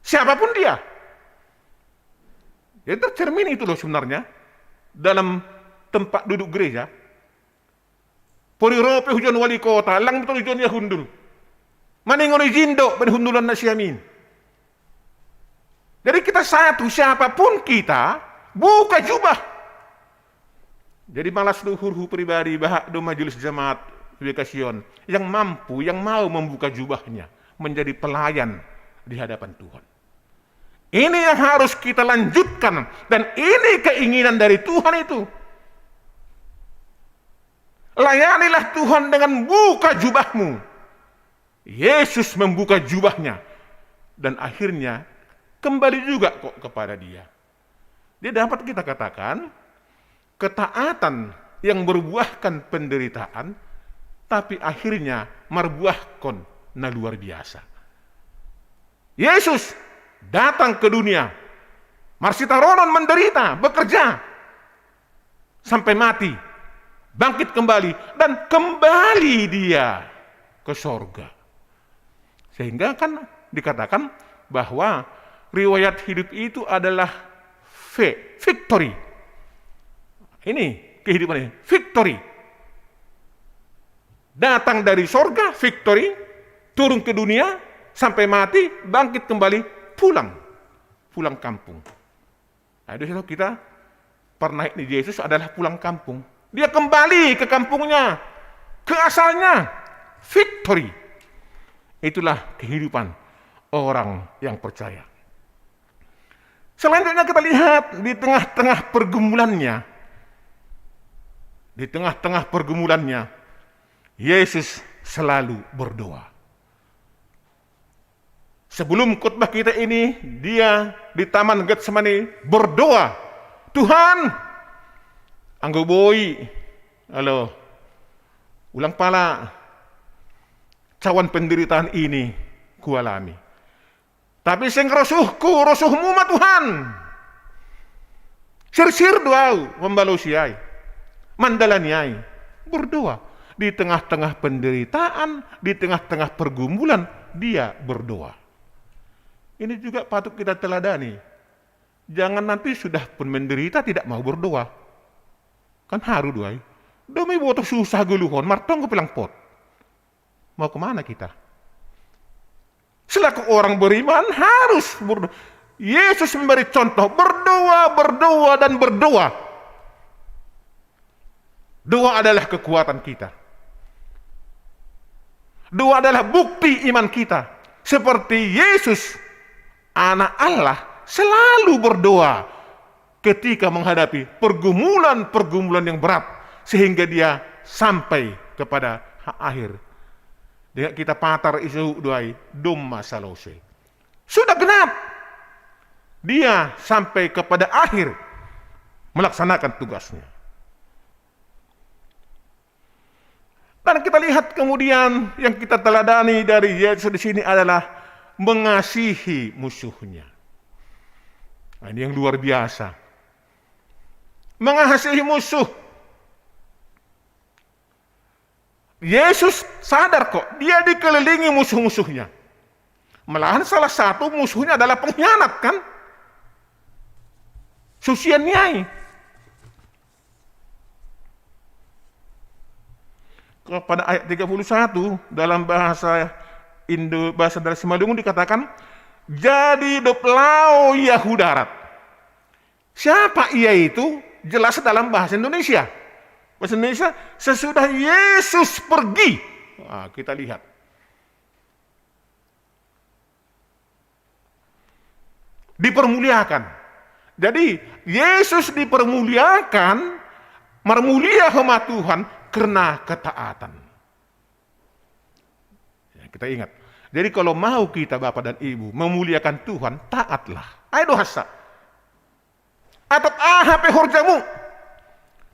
Siapapun dia. Ya tercermin itu loh sebenarnya dalam tempat duduk gereja. Pori rope hujan wali kota, lang betul hujan ya hundul. Maningon jindo bari hundulan na siya min. Jadi kita satu, siapapun kita, buka jubah. Jadi malas luhurhu pribadi, bahak do majelis jemaat Bekasion, yang mampu, yang mau membuka jubahnya, menjadi pelayan di hadapan Tuhan. Ini yang harus kita lanjutkan, dan ini keinginan dari Tuhan itu. Layanilah Tuhan dengan buka jubahmu. Yesus membuka jubahnya, dan akhirnya kembali juga kok kepada Dia. Dia dapat kita katakan ketaatan yang berbuahkan penderitaan, tapi akhirnya marbuahkon na luar biasa. Yesus datang ke dunia, marsitaronon menderita, bekerja sampai mati, bangkit kembali, dan kembali Dia ke sorga. Sehingga kan dikatakan bahwa riwayat hidup itu adalah victory. Ini kehidupan ini, victory. Datang dari sorga, victory, turun ke dunia, sampai mati, bangkit kembali, pulang kampung. Nah, itu kita pernah ini Yesus adalah pulang kampung. Dia kembali ke kampungnya, ke asalnya, victory. Itulah kehidupan orang yang percaya. Selanjutnya kita lihat di tengah-tengah pergumulannya, Yesus selalu berdoa. Sebelum khotbah kita ini, Dia di Taman Getsemani berdoa, Tuhan, anggo boy, halo, ulang pala, cawan penderitaan ini kualami. Tapi sing rosuhmu mah Tuhan. Sir doa membalusiai, mandalaniai, berdoa. Di tengah-tengah penderitaan, di tengah-tengah pergumulan, Dia berdoa. Ini juga patut kita teladani. Jangan nanti sudah pun menderita tidak mau berdoa. Kan haru doa. Demi boto susah geluhon, martong ke pelang pot. Mau kemana kita? Selaku orang beriman harus berdoa. Yesus memberi contoh, berdoa dan berdoa. Doa adalah kekuatan kita. Doa adalah bukti iman kita. Seperti Yesus, anak Allah, selalu berdoa ketika menghadapi pergumulan yang berat, sehingga Dia sampai kepada akhir. Dengan kita patar isu doai domma salose. Sudah genap. Dia sampai kepada akhir melaksanakan tugasnya. Dan kita lihat kemudian yang kita teladani dari Yesus di sini adalah mengasihi musuhnya. Nah, ini yang luar biasa. Mengasihi musuh. Yesus sadar kok, Dia dikelilingi musuh-musuhnya. Malahan salah satu musuhnya adalah pengkhianat kan? Susianiai. Pada ayat 31 dalam bahasa dari Simalungun dikatakan, jadi doplau Yahudarat. Siapa ia itu? Jelas dalam bahasa Indonesia. Bahasa Indonesia, sesudah Yesus pergi. Nah, kita lihat. Dipermuliakan. Jadi Yesus dipermuliakan, mermulia hama Tuhan karena ketaatan. Ya, kita ingat. Jadi kalau mau kita Bapak dan Ibu memuliakan Tuhan, taatlah. Ayo hasa. Atau hape horjamu.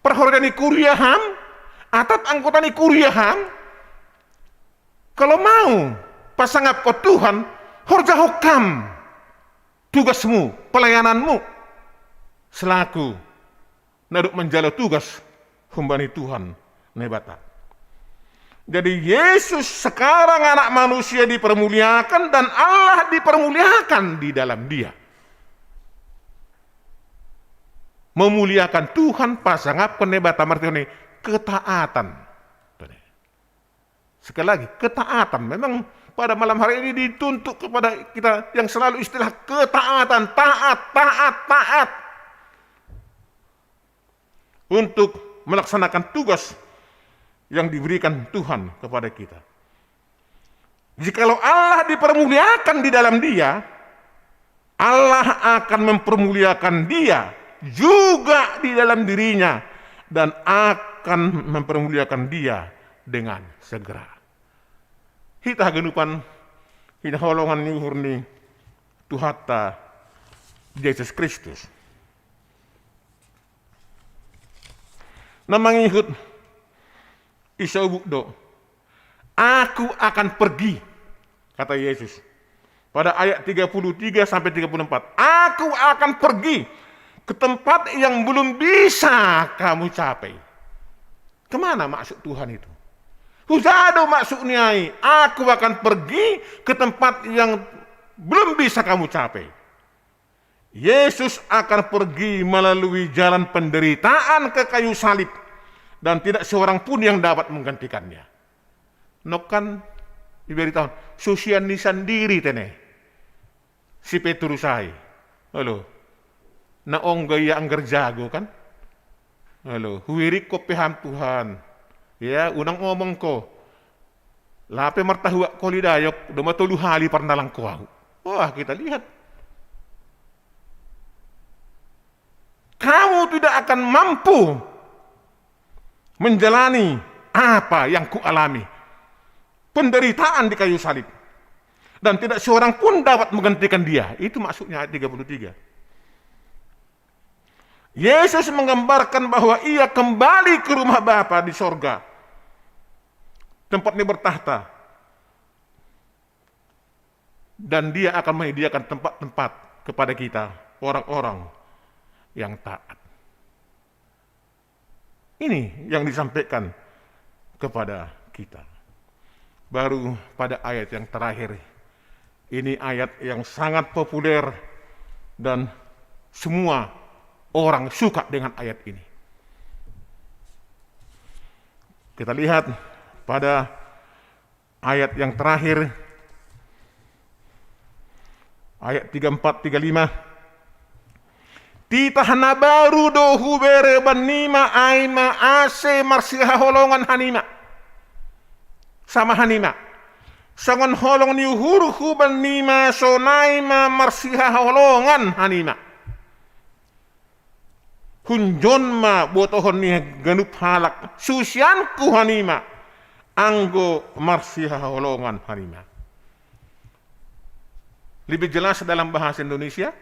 Perhorjani kuriaham, atau anggotani kuriaham. Kalau mau pasangap ko Tuhan, horja hokam. Tugasmu, pelayananmu. Selaku naduk menjala tugas humbani Tuhan nebata. Jadi Yesus sekarang anak manusia dipermuliakan dan Allah dipermuliakan di dalam dia. Memuliakan Tuhan pasangap nebata martione ketaatan. Sekali lagi ketaatan. Memang pada malam hari ini dituntut kepada kita yang selalu istilah ketaatan, taat. Untuk melaksanakan tugas yang diberikan Tuhan kepada kita. Jikalau Allah dipermuliakan di dalam dia, Allah akan mempermuliakan dia juga di dalam dirinya dan akan mempermuliakan dia dengan segera. Hita genupan, hita holongan nyuhurni Tuhata Yesus Kristus. Namangihut isabukdo, aku akan pergi, kata Yesus. Pada ayat 33 sampai 34, aku akan pergi ke tempat yang belum bisa kamu capai. Kemana maksud Tuhan itu? Hujado maksudnya, aku akan pergi ke tempat yang belum bisa kamu capai. Yesus akan pergi melalui jalan penderitaan ke kayu salib dan tidak seorang pun yang dapat menggantikannya. Nokan diberitahu susian sendiri tene si Petrusai. Halo. Naong gaya anggar jago kan? Halo, huwirik ko peham Tuhan. Ya, unang ngomong ko. Lape martahuak ko lidayok, dumatulu hali parnalang ko. Wah, kita lihat. Kamu tidak akan mampu menjalani apa yang kualami. Penderitaan di kayu salib. Dan tidak seorang pun dapat menggantikan dia. Itu maksudnya ayat 33. Yesus menggambarkan bahwa ia kembali ke rumah Bapa di sorga. Tempatnya bertahta. Dan dia akan menyediakan tempat-tempat kepada kita, orang-orang yang taat. Ini yang disampaikan kepada kita. Baru pada ayat yang terakhir. Ini ayat yang sangat populer dan semua orang suka dengan ayat ini. Kita lihat pada ayat yang terakhir, ayat 34-35. Titahna baru dohu bere banima aima ase marsiha holongan hanima. Sama hanima. Sangon holong ni hurhu banima sonaima marsiha holongan hanima. Hunjon ma botohon ni ganup halak susianku hanima. Anggo marsiha holongan hanima. Lebih jelas dalam bahasa Indonesia.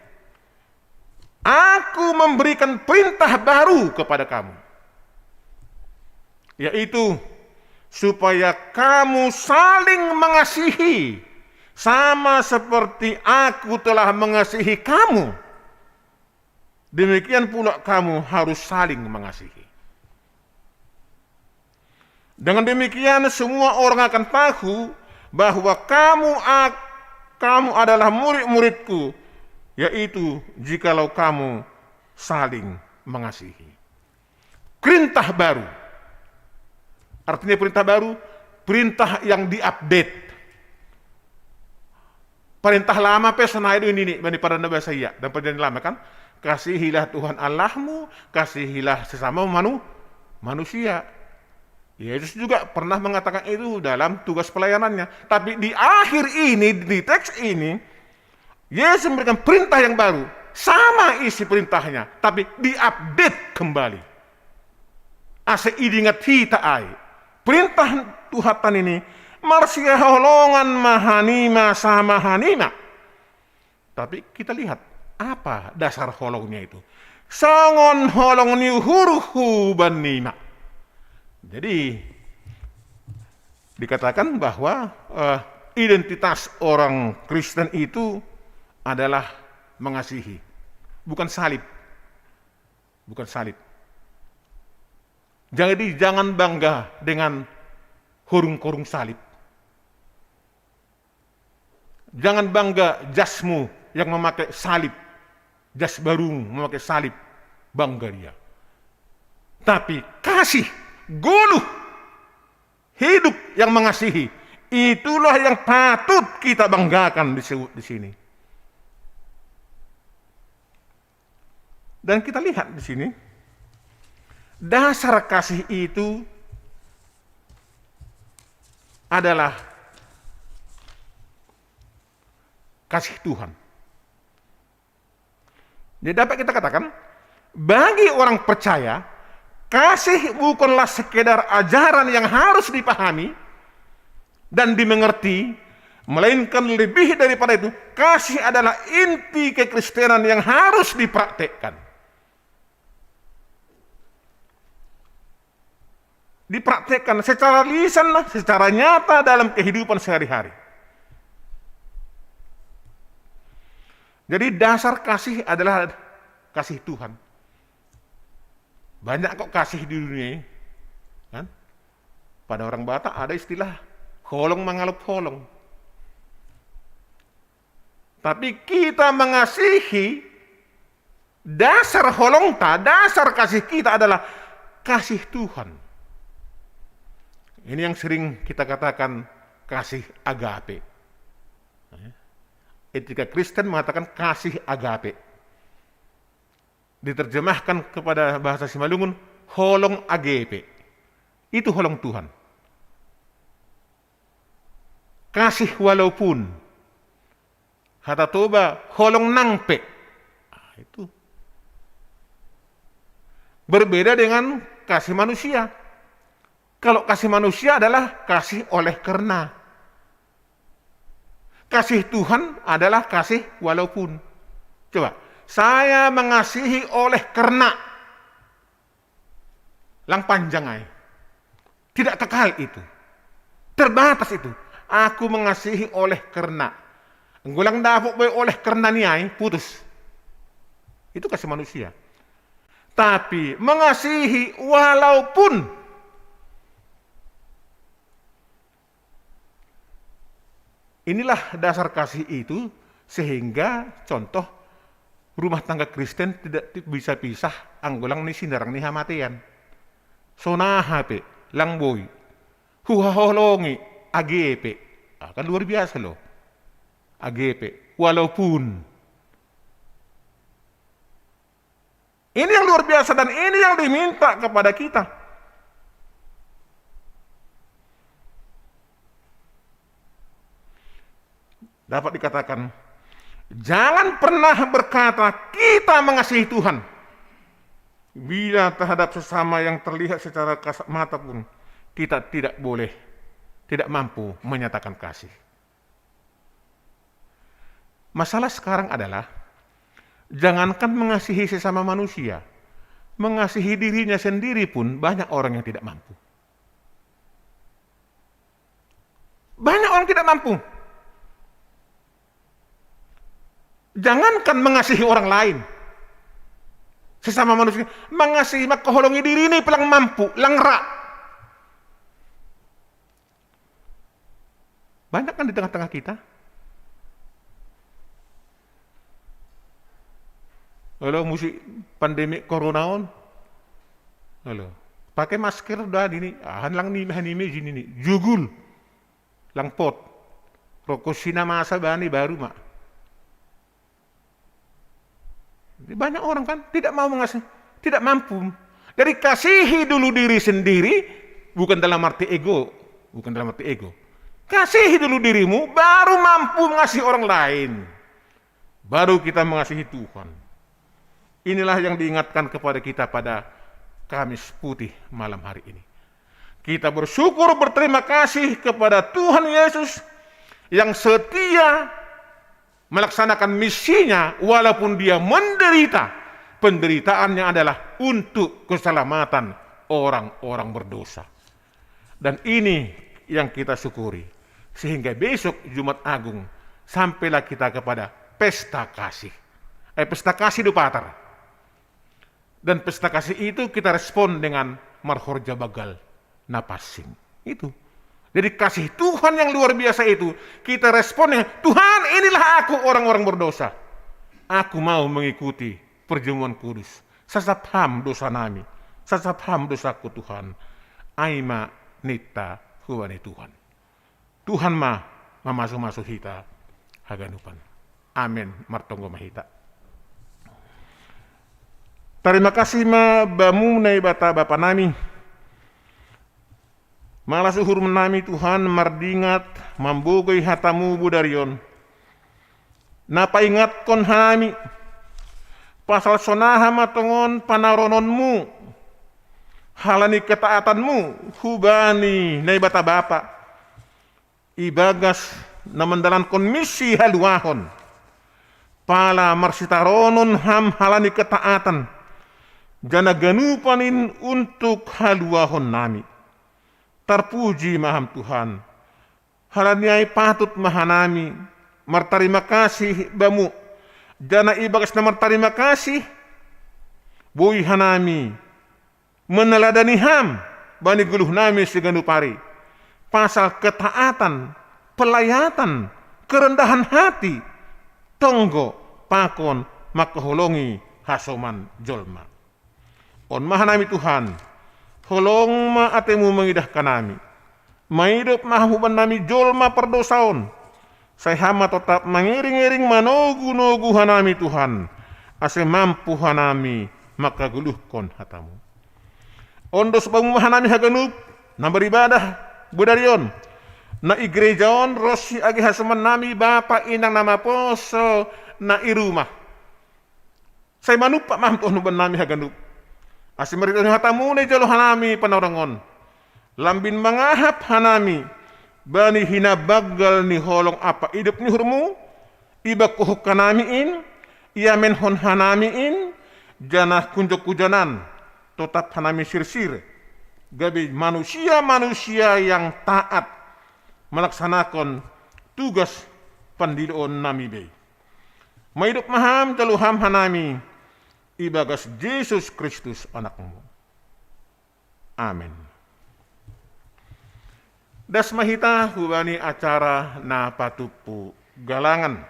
Aku memberikan perintah baru kepada kamu. Yaitu supaya kamu saling mengasihi. Sama seperti aku telah mengasihi kamu. Demikian pula kamu harus saling mengasihi. Dengan demikian semua orang akan tahu bahwa kamu adalah murid-muridku. Yaitu jikalau kamu saling mengasihi. Perintah baru. Artinya perintah baru, perintah yang diupdate. Perintah lama pesona itu ini bani para nabi saya dan perjanjian lama kan, kasihilah Tuhan Allahmu, kasihilah sesama manusia. Yesus juga pernah mengatakan itu dalam tugas pelayanannya. Tapi di akhir ini, di teks ini, Yesus memberikan perintah yang baru. sama isi perintahnya, tapi diupdate kembali. Ase idingat hita ai. Perintah Tuhatan ini marsia holongan mahanima sama hanima. Tapi kita lihat apa dasar holongnya itu. Sangon holong ni huruhu banima. Jadi dikatakan bahwa identitas orang Kristen itu adalah mengasihi, bukan salib. Bukan salib. Jadi jangan bangga dengan hurung-hurung salib. Jangan bangga jasmu yang memakai salib, jas barung memakai salib, bangga dia. Tapi kasih, guluh, hidup yang mengasihi, itulah yang patut kita banggakan disebut di sini. Dan kita lihat di sini, dasar kasih itu adalah kasih Tuhan. Jadi dapat kita katakan, bagi orang percaya, kasih bukanlah sekedar ajaran yang harus dipahami dan dimengerti, melainkan lebih daripada itu, kasih adalah inti kekristenan yang harus dipraktekkan. Dipraktekkan secara lisan, secara nyata dalam kehidupan sehari-hari. Jadi dasar kasih adalah kasih Tuhan. Banyak kok kasih di dunia ini. Kan? Pada orang Batak ada istilah holong mangalup holong. Tapi kita mengasihi, dasar holongta, dasar kasih kita adalah kasih Tuhan. Ini yang sering kita katakan kasih agape. Etika Kristen mengatakan kasih agape. Diterjemahkan kepada bahasa Simalungun, holong agape. Itu holong Tuhan. Kasih walaupun. Hatatoba, holong nangpe. Itu. Berbeda dengan kasih manusia. Kalau kasih manusia adalah kasih oleh karena. Kasih Tuhan adalah kasih walaupun. Coba, saya mengasihi oleh karena. Lang panjang ay. Tidak kekal itu. Terbatas itu. Aku mengasihi oleh karena. Enggulang dapok boy oleh karena niay, putus. Itu kasih manusia. Tapi mengasihi walaupun. Inilah dasar kasih itu, sehingga contoh rumah tangga Kristen tidak bisa pisah anggolang ni sindarang ni hamatian. Sonahape, langboy, huhaholongi, agepe. Kan luar biasa loh. Agepe, walaupun. Ini yang luar biasa dan ini yang diminta kepada kita. Dapat dikatakan, jangan pernah berkata kita mengasihi Tuhan bila terhadap sesama yang terlihat secara kasat mata pun kita tidak boleh, tidak mampu menyatakan kasih. Masalah sekarang adalah jangankan mengasihi sesama manusia, mengasihi dirinya sendiri pun banyak orang yang tidak mampu. Banyak orang tidak mampu. Jangankan mengasihi orang lain, sesama manusia, mengasihi makaholongi diri ini pelang mampu, langra. Banyak kan di tengah-tengah kita. Halo, musik pandemi corona on. Halo, pakai masker udah ini, lang hanime jini nih, jugul, lang pot, rokosina masa bani baru mak. Banyak orang kan tidak mau mengasihi, tidak mampu. Jadi kasihi dulu diri sendiri, bukan dalam arti ego, bukan dalam arti ego. Kasihi dulu dirimu, baru mampu mengasihi orang lain. Baru kita mengasihi Tuhan. Inilah yang diingatkan kepada kita pada Kamis Putih malam hari ini. Kita bersyukur, berterima kasih kepada Tuhan Yesus yang setia melaksanakan misinya walaupun dia menderita. Penderitaannya adalah untuk keselamatan orang-orang berdosa. Dan ini yang kita syukuri. Sehingga besok Jumat Agung sampailah kita kepada pesta kasih. Pesta kasih Dupatar. Dan pesta kasih itu kita respon dengan marhorja bagal napasing. Itu. Jadi kasih Tuhan yang luar biasa itu kita responnya, Tuhan inilah aku orang-orang berdosa. Aku mau mengikuti perjamuan kudus. Sasabham dosa nami. Sasabham dosaku Tuhan. Aima nita huwane Tuhan. Tuhan masuk hita haganupan. Amin. Martonggo mahita. Terima kasih bamu nai bata bapa nami. Malas uhur menami Tuhan mardingat mambugoi hatamu budarion. Napa ingat kon hanami pasal sonaha matongon panarononmu halani ketaatanmu hubani nai bata bapa ibagas na mandalan kon misi haluahon pala marsitaronon ham halani ketaatan jana ganupanin untuk haluahon nami. Terpuji maham Tuhan. Halaniai patut mahanami. Martarima kasih bamu. Jana ibagas na martarima kasih. Bui hanami. Meneladani ham. Bani guluh nami seganupari. Pasal ketaatan. Pelayatan. Kerendahan hati. Tonggo pakon makaholongi hasoman jolma. On mahanami Tuhan, holong ma atemu mengidahkan nami. Mahidup mahuban nami jolma perdosaon. Saya hama tetap mengiring-iring manogu-nogu hanami Tuhan. Ase mampu hanami maka guluhkon hatamu. Ondos bamu hanami haganup, na beribadah budarion. Na igrejaon rosi agi hasaman nami bapa inang nama poso na irumah. Saya manupa mampu hanuban nami haganup. Asimarito hatamu na jalo hanami panarangon. Lambin mangahap hanami. Bani hinabagal ni holong apa hidup ni hurmu. Iba kuhuk kanamiin. Iamen hon hanamiin. Janah kunjok kujanan. Tetap hanami sirsir. Gabi manusia-manusia yang taat. Melaksanakan tugas pandidoon nami be. Mahidup maham jaluham hanami. Ibagas Yesus Kristus anakmu. Amin. Das mahita hubani acara na patupu galangan.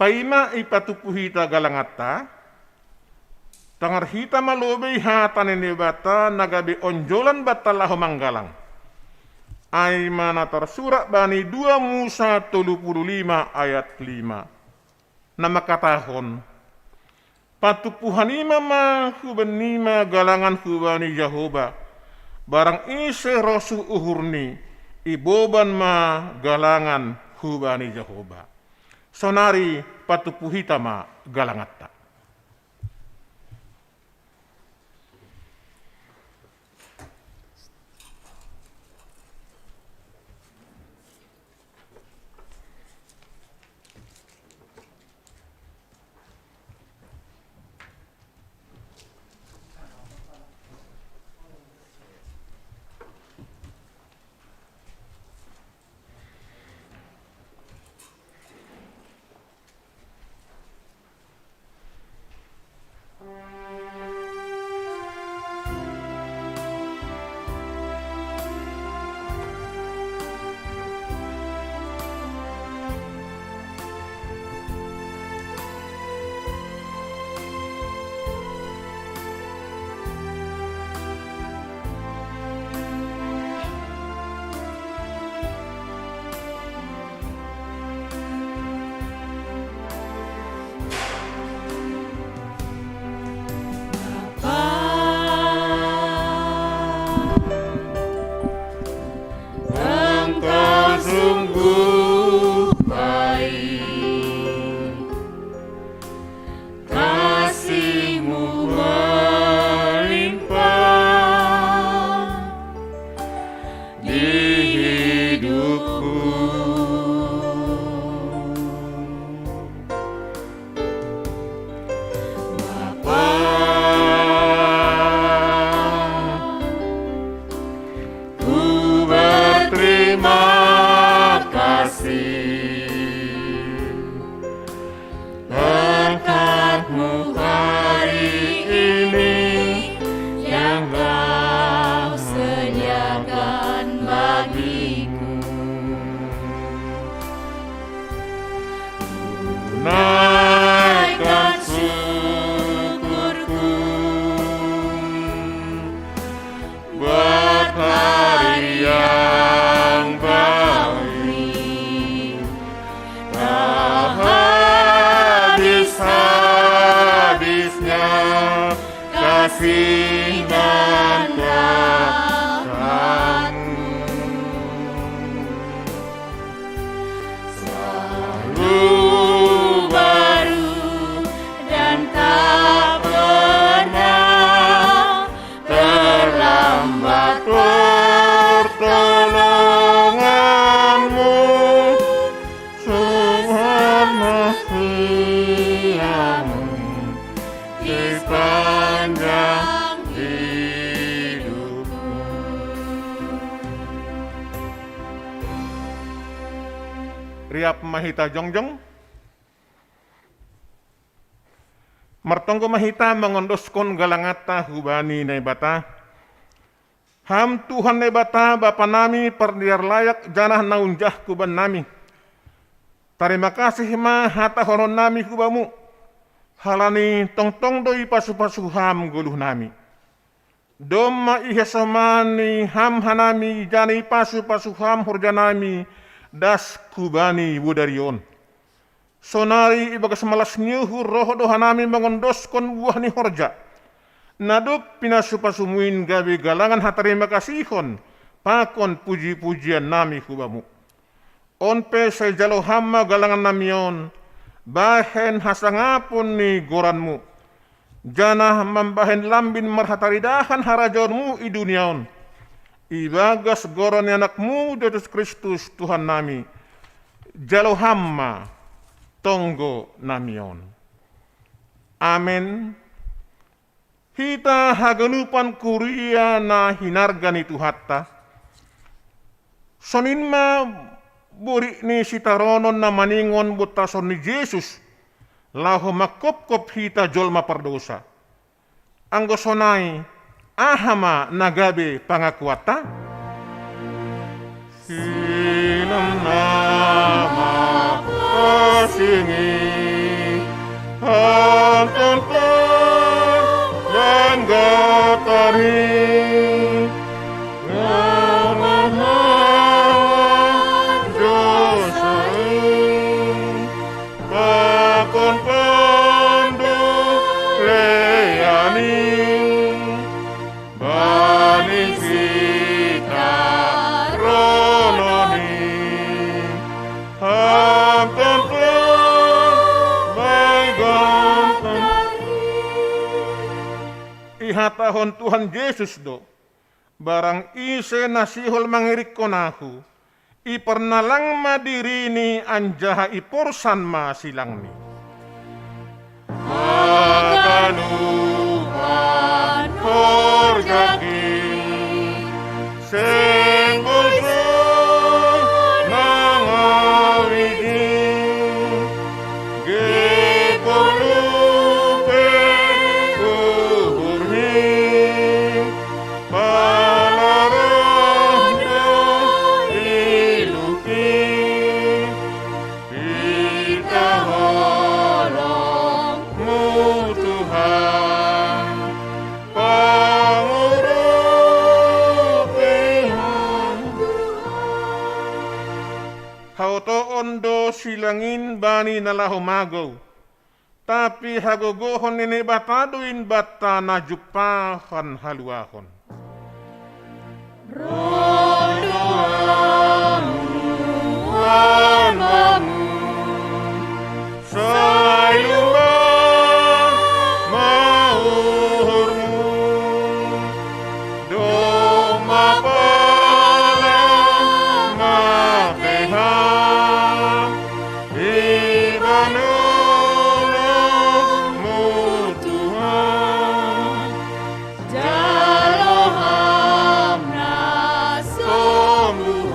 Paima ipatupu hita galangata. Tangar hita malubay hatanin bata nagabi onjolan batalahu manggalang. Ay mana tersurat bani 2 Musa 35 ayat 5. Nama katahon. Patupuhanima mahubanima galangan hubani Jehovah. Barang ise rosuh uhurni. Iboban ma galangan hubani Jehovah. Sonari patupuhita ma galangatta. kasih dan kasih-Mu selalu baru dan tak pernah terlambat pertolongan-Mu setiamu di sepanjang hidupku. Riap mahita jongjong martonggo mahita mengondoskon galangata hubani naibata ham Tuhan naibata Bapa nami perdiar layak janah naunjah kuban nami. Terima kasih ma hata horon nami kubamu halani tong-tong doi pasu-pasu ham guluh nami. Doma ihasomani ham hanami jani pasu-pasu ham hurjanami das kubani wudarion. Sonari ibagas malas nyuhur roh dohanami mengondoskon buah ni horja. Nadop pinasupasumuin gawe galangan hatarima kasihon pakon puji-pujian nami kubamu. Onpe sejalo hamma galangan namion bahen hasangapun ni goranmu. Janah membahen lambin marhataridahan harajonmu i duniaon. Ibagas goran anakmu Yesus Kristus Tuhan nami. Jalo hamma tonggo namion. Amen. Hita haganupan kuria na hinargani Tuhatta. Soninma buri ni sitaronon na maningon butason ni Jesus laho makop-kop hita jolma pardosa. Anggo sonai ahama nagabe pangakuata. Silam nama pasingi hanton dan gatari ihatahon Tuhan Yesus do barang ise nasihol mangirik konahu ipernalang madirini anjaha iporsan ma silang ni maganupan horjaki senggulso nangawidi gepolupe kuburhi palarondo iluki kita holongmu Tuhan pangurupihan hauto ondo silangin bani nalahumago tapi hagogohon nini bataduin bata najupahan haluahon. Rodoamu sayumbang mauhurmu doma palang mafeham ibanolongmu Tuhan jaloham nasomuhon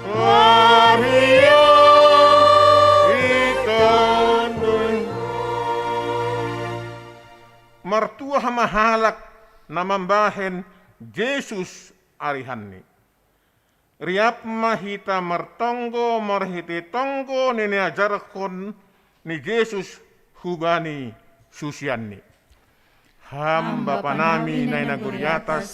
wahia ikan martua mahalak namambahen Jesus arihanni riap mahita martonggo marhiti tonggo nini ajarkon ni Jesus hubani susianni hamba panami na inaguriatas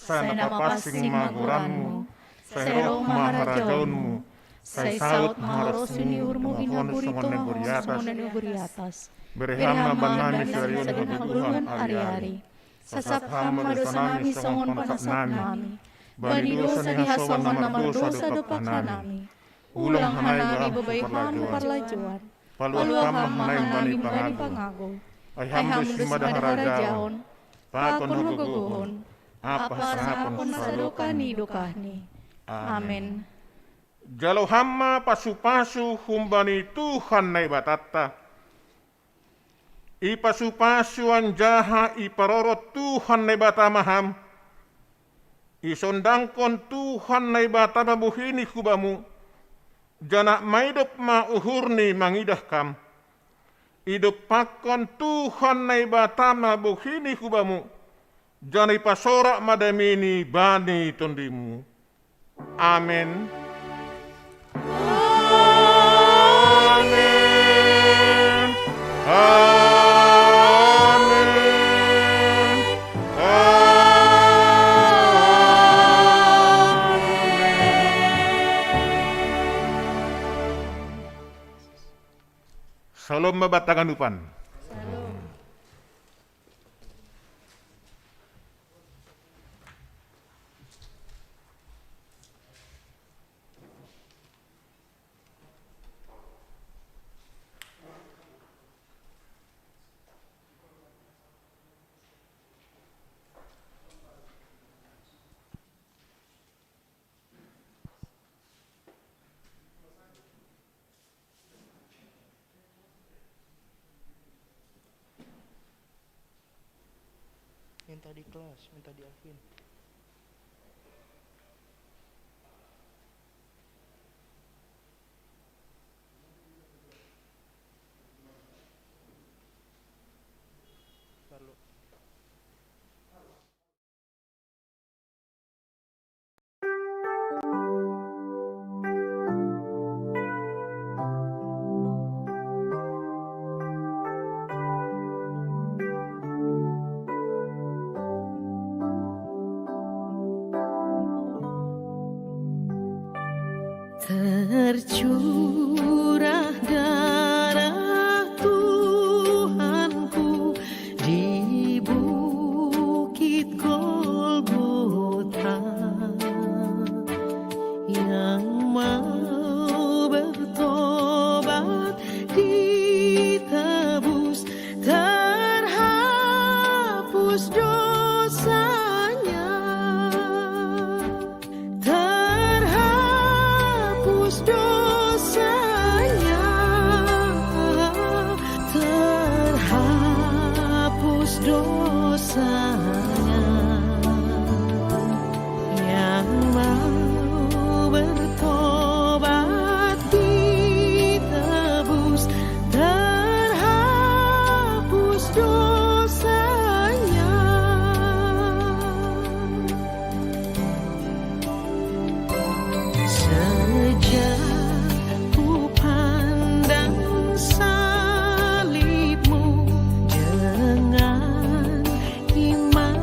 sa napapasing maguranmu sa herok maharajaunmu Sai saut maharosuni urmu inaburito songonen guriatas. Berehama banami sarion haguluhan ari-ari. Sasap hama dosa nami songon panasap nami. Bani dosa dihasawan nama dosa dopak nami. Ulang hanami bebaihan parlajuan. Paluang hanami bani pangago. Ay hambus madahara jaon. Pakon huguguhon. Apa sahapon sadokani dokahni. Amen. Jalo hamma pasu-pasu humbani Tuhan nai batata. Ipasu-pasu anjaha iparorot Tuhan nai batamaham. Isondangkon Tuhan nai batama buhini kubamu. Janak maidop ma uhurni mangidah kam. Idop pakon Tuhan nai batama buhini kubamu. Janai pasorak madamini bani tondimu. Amin. Amin. Amin. Salam mabatangan upan. Minta di kelas, minta di Alvin. Perlu. Tercurah darah Tuhanku di bukit Golgota, yang mau bertobat ditebus, terhapus dosanya, terhapus dosanya, terhapus dosanya, yang mau bertobat ditebus, terhapus dosanya. Sejak ku pandang salibmu dengan iman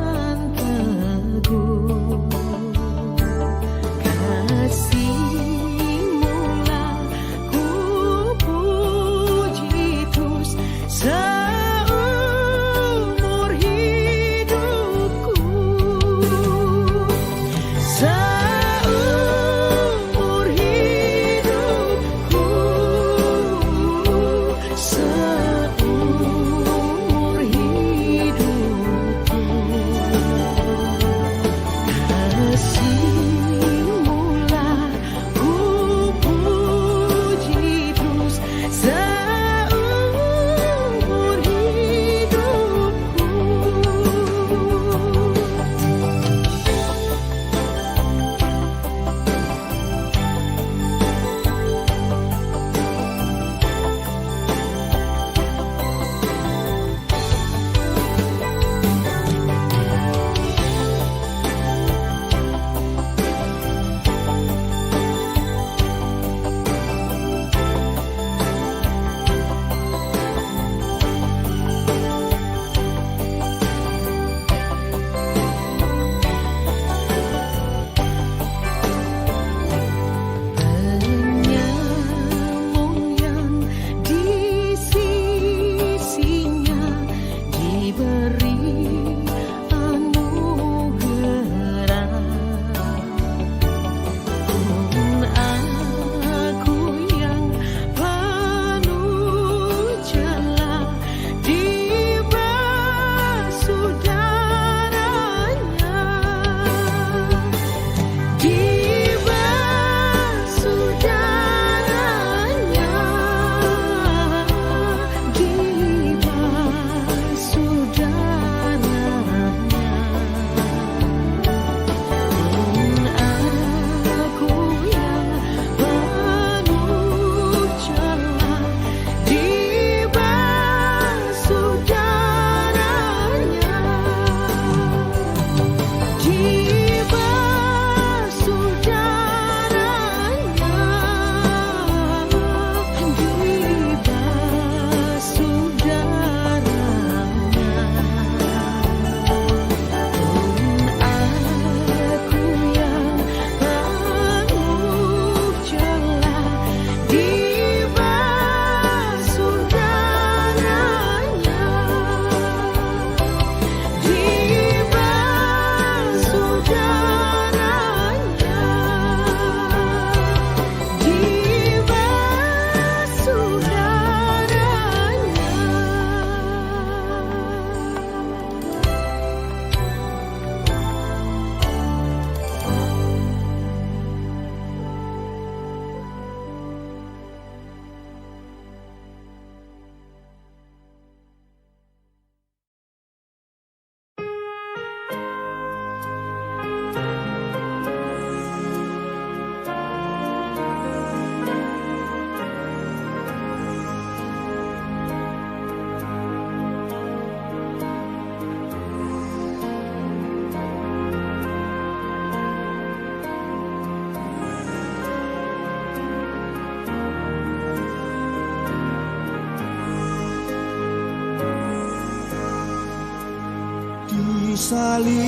salibmu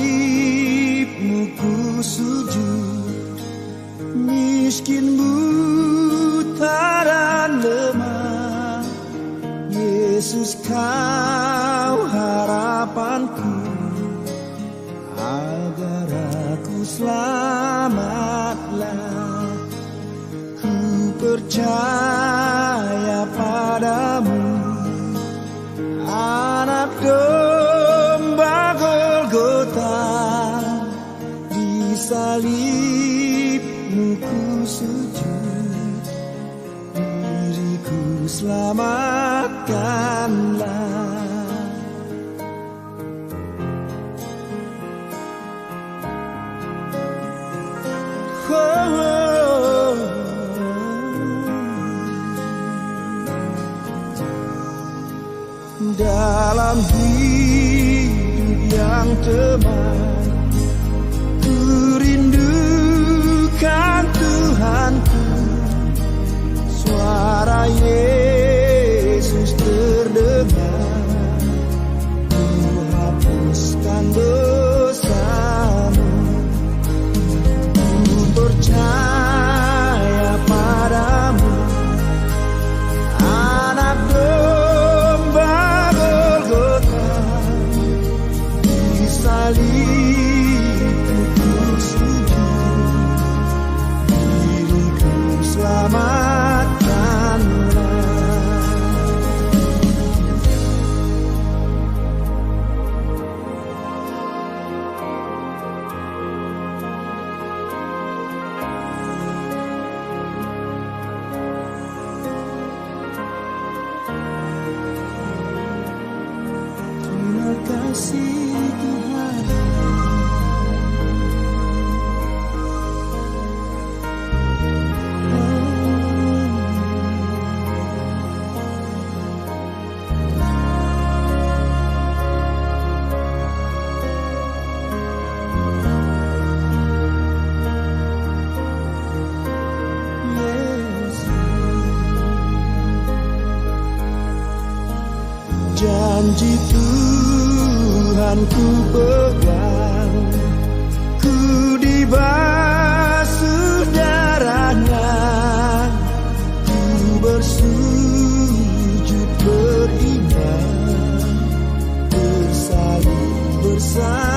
ku sujud, miskin, buta dan lemah. Yesus kau harapanku, agar aku selamatlah. Ku percaya padamu, anak domba Golgota. Di salibmu ku sujud, diriku selamatkanlah. Dalam hidup yang teman, ku rindukan Tuhanku. Suara Yesus terdengar, ku hapuskan dosamu. Ku percaya padamu, anak domba Golgota. Di salibmu ku sujud, diriku selamatkanlah. Terima kasih Tuhan. Janji Tuhan ku pegang, ku dibasuh darahnya, ku bersujud beriman, bersalin bersama.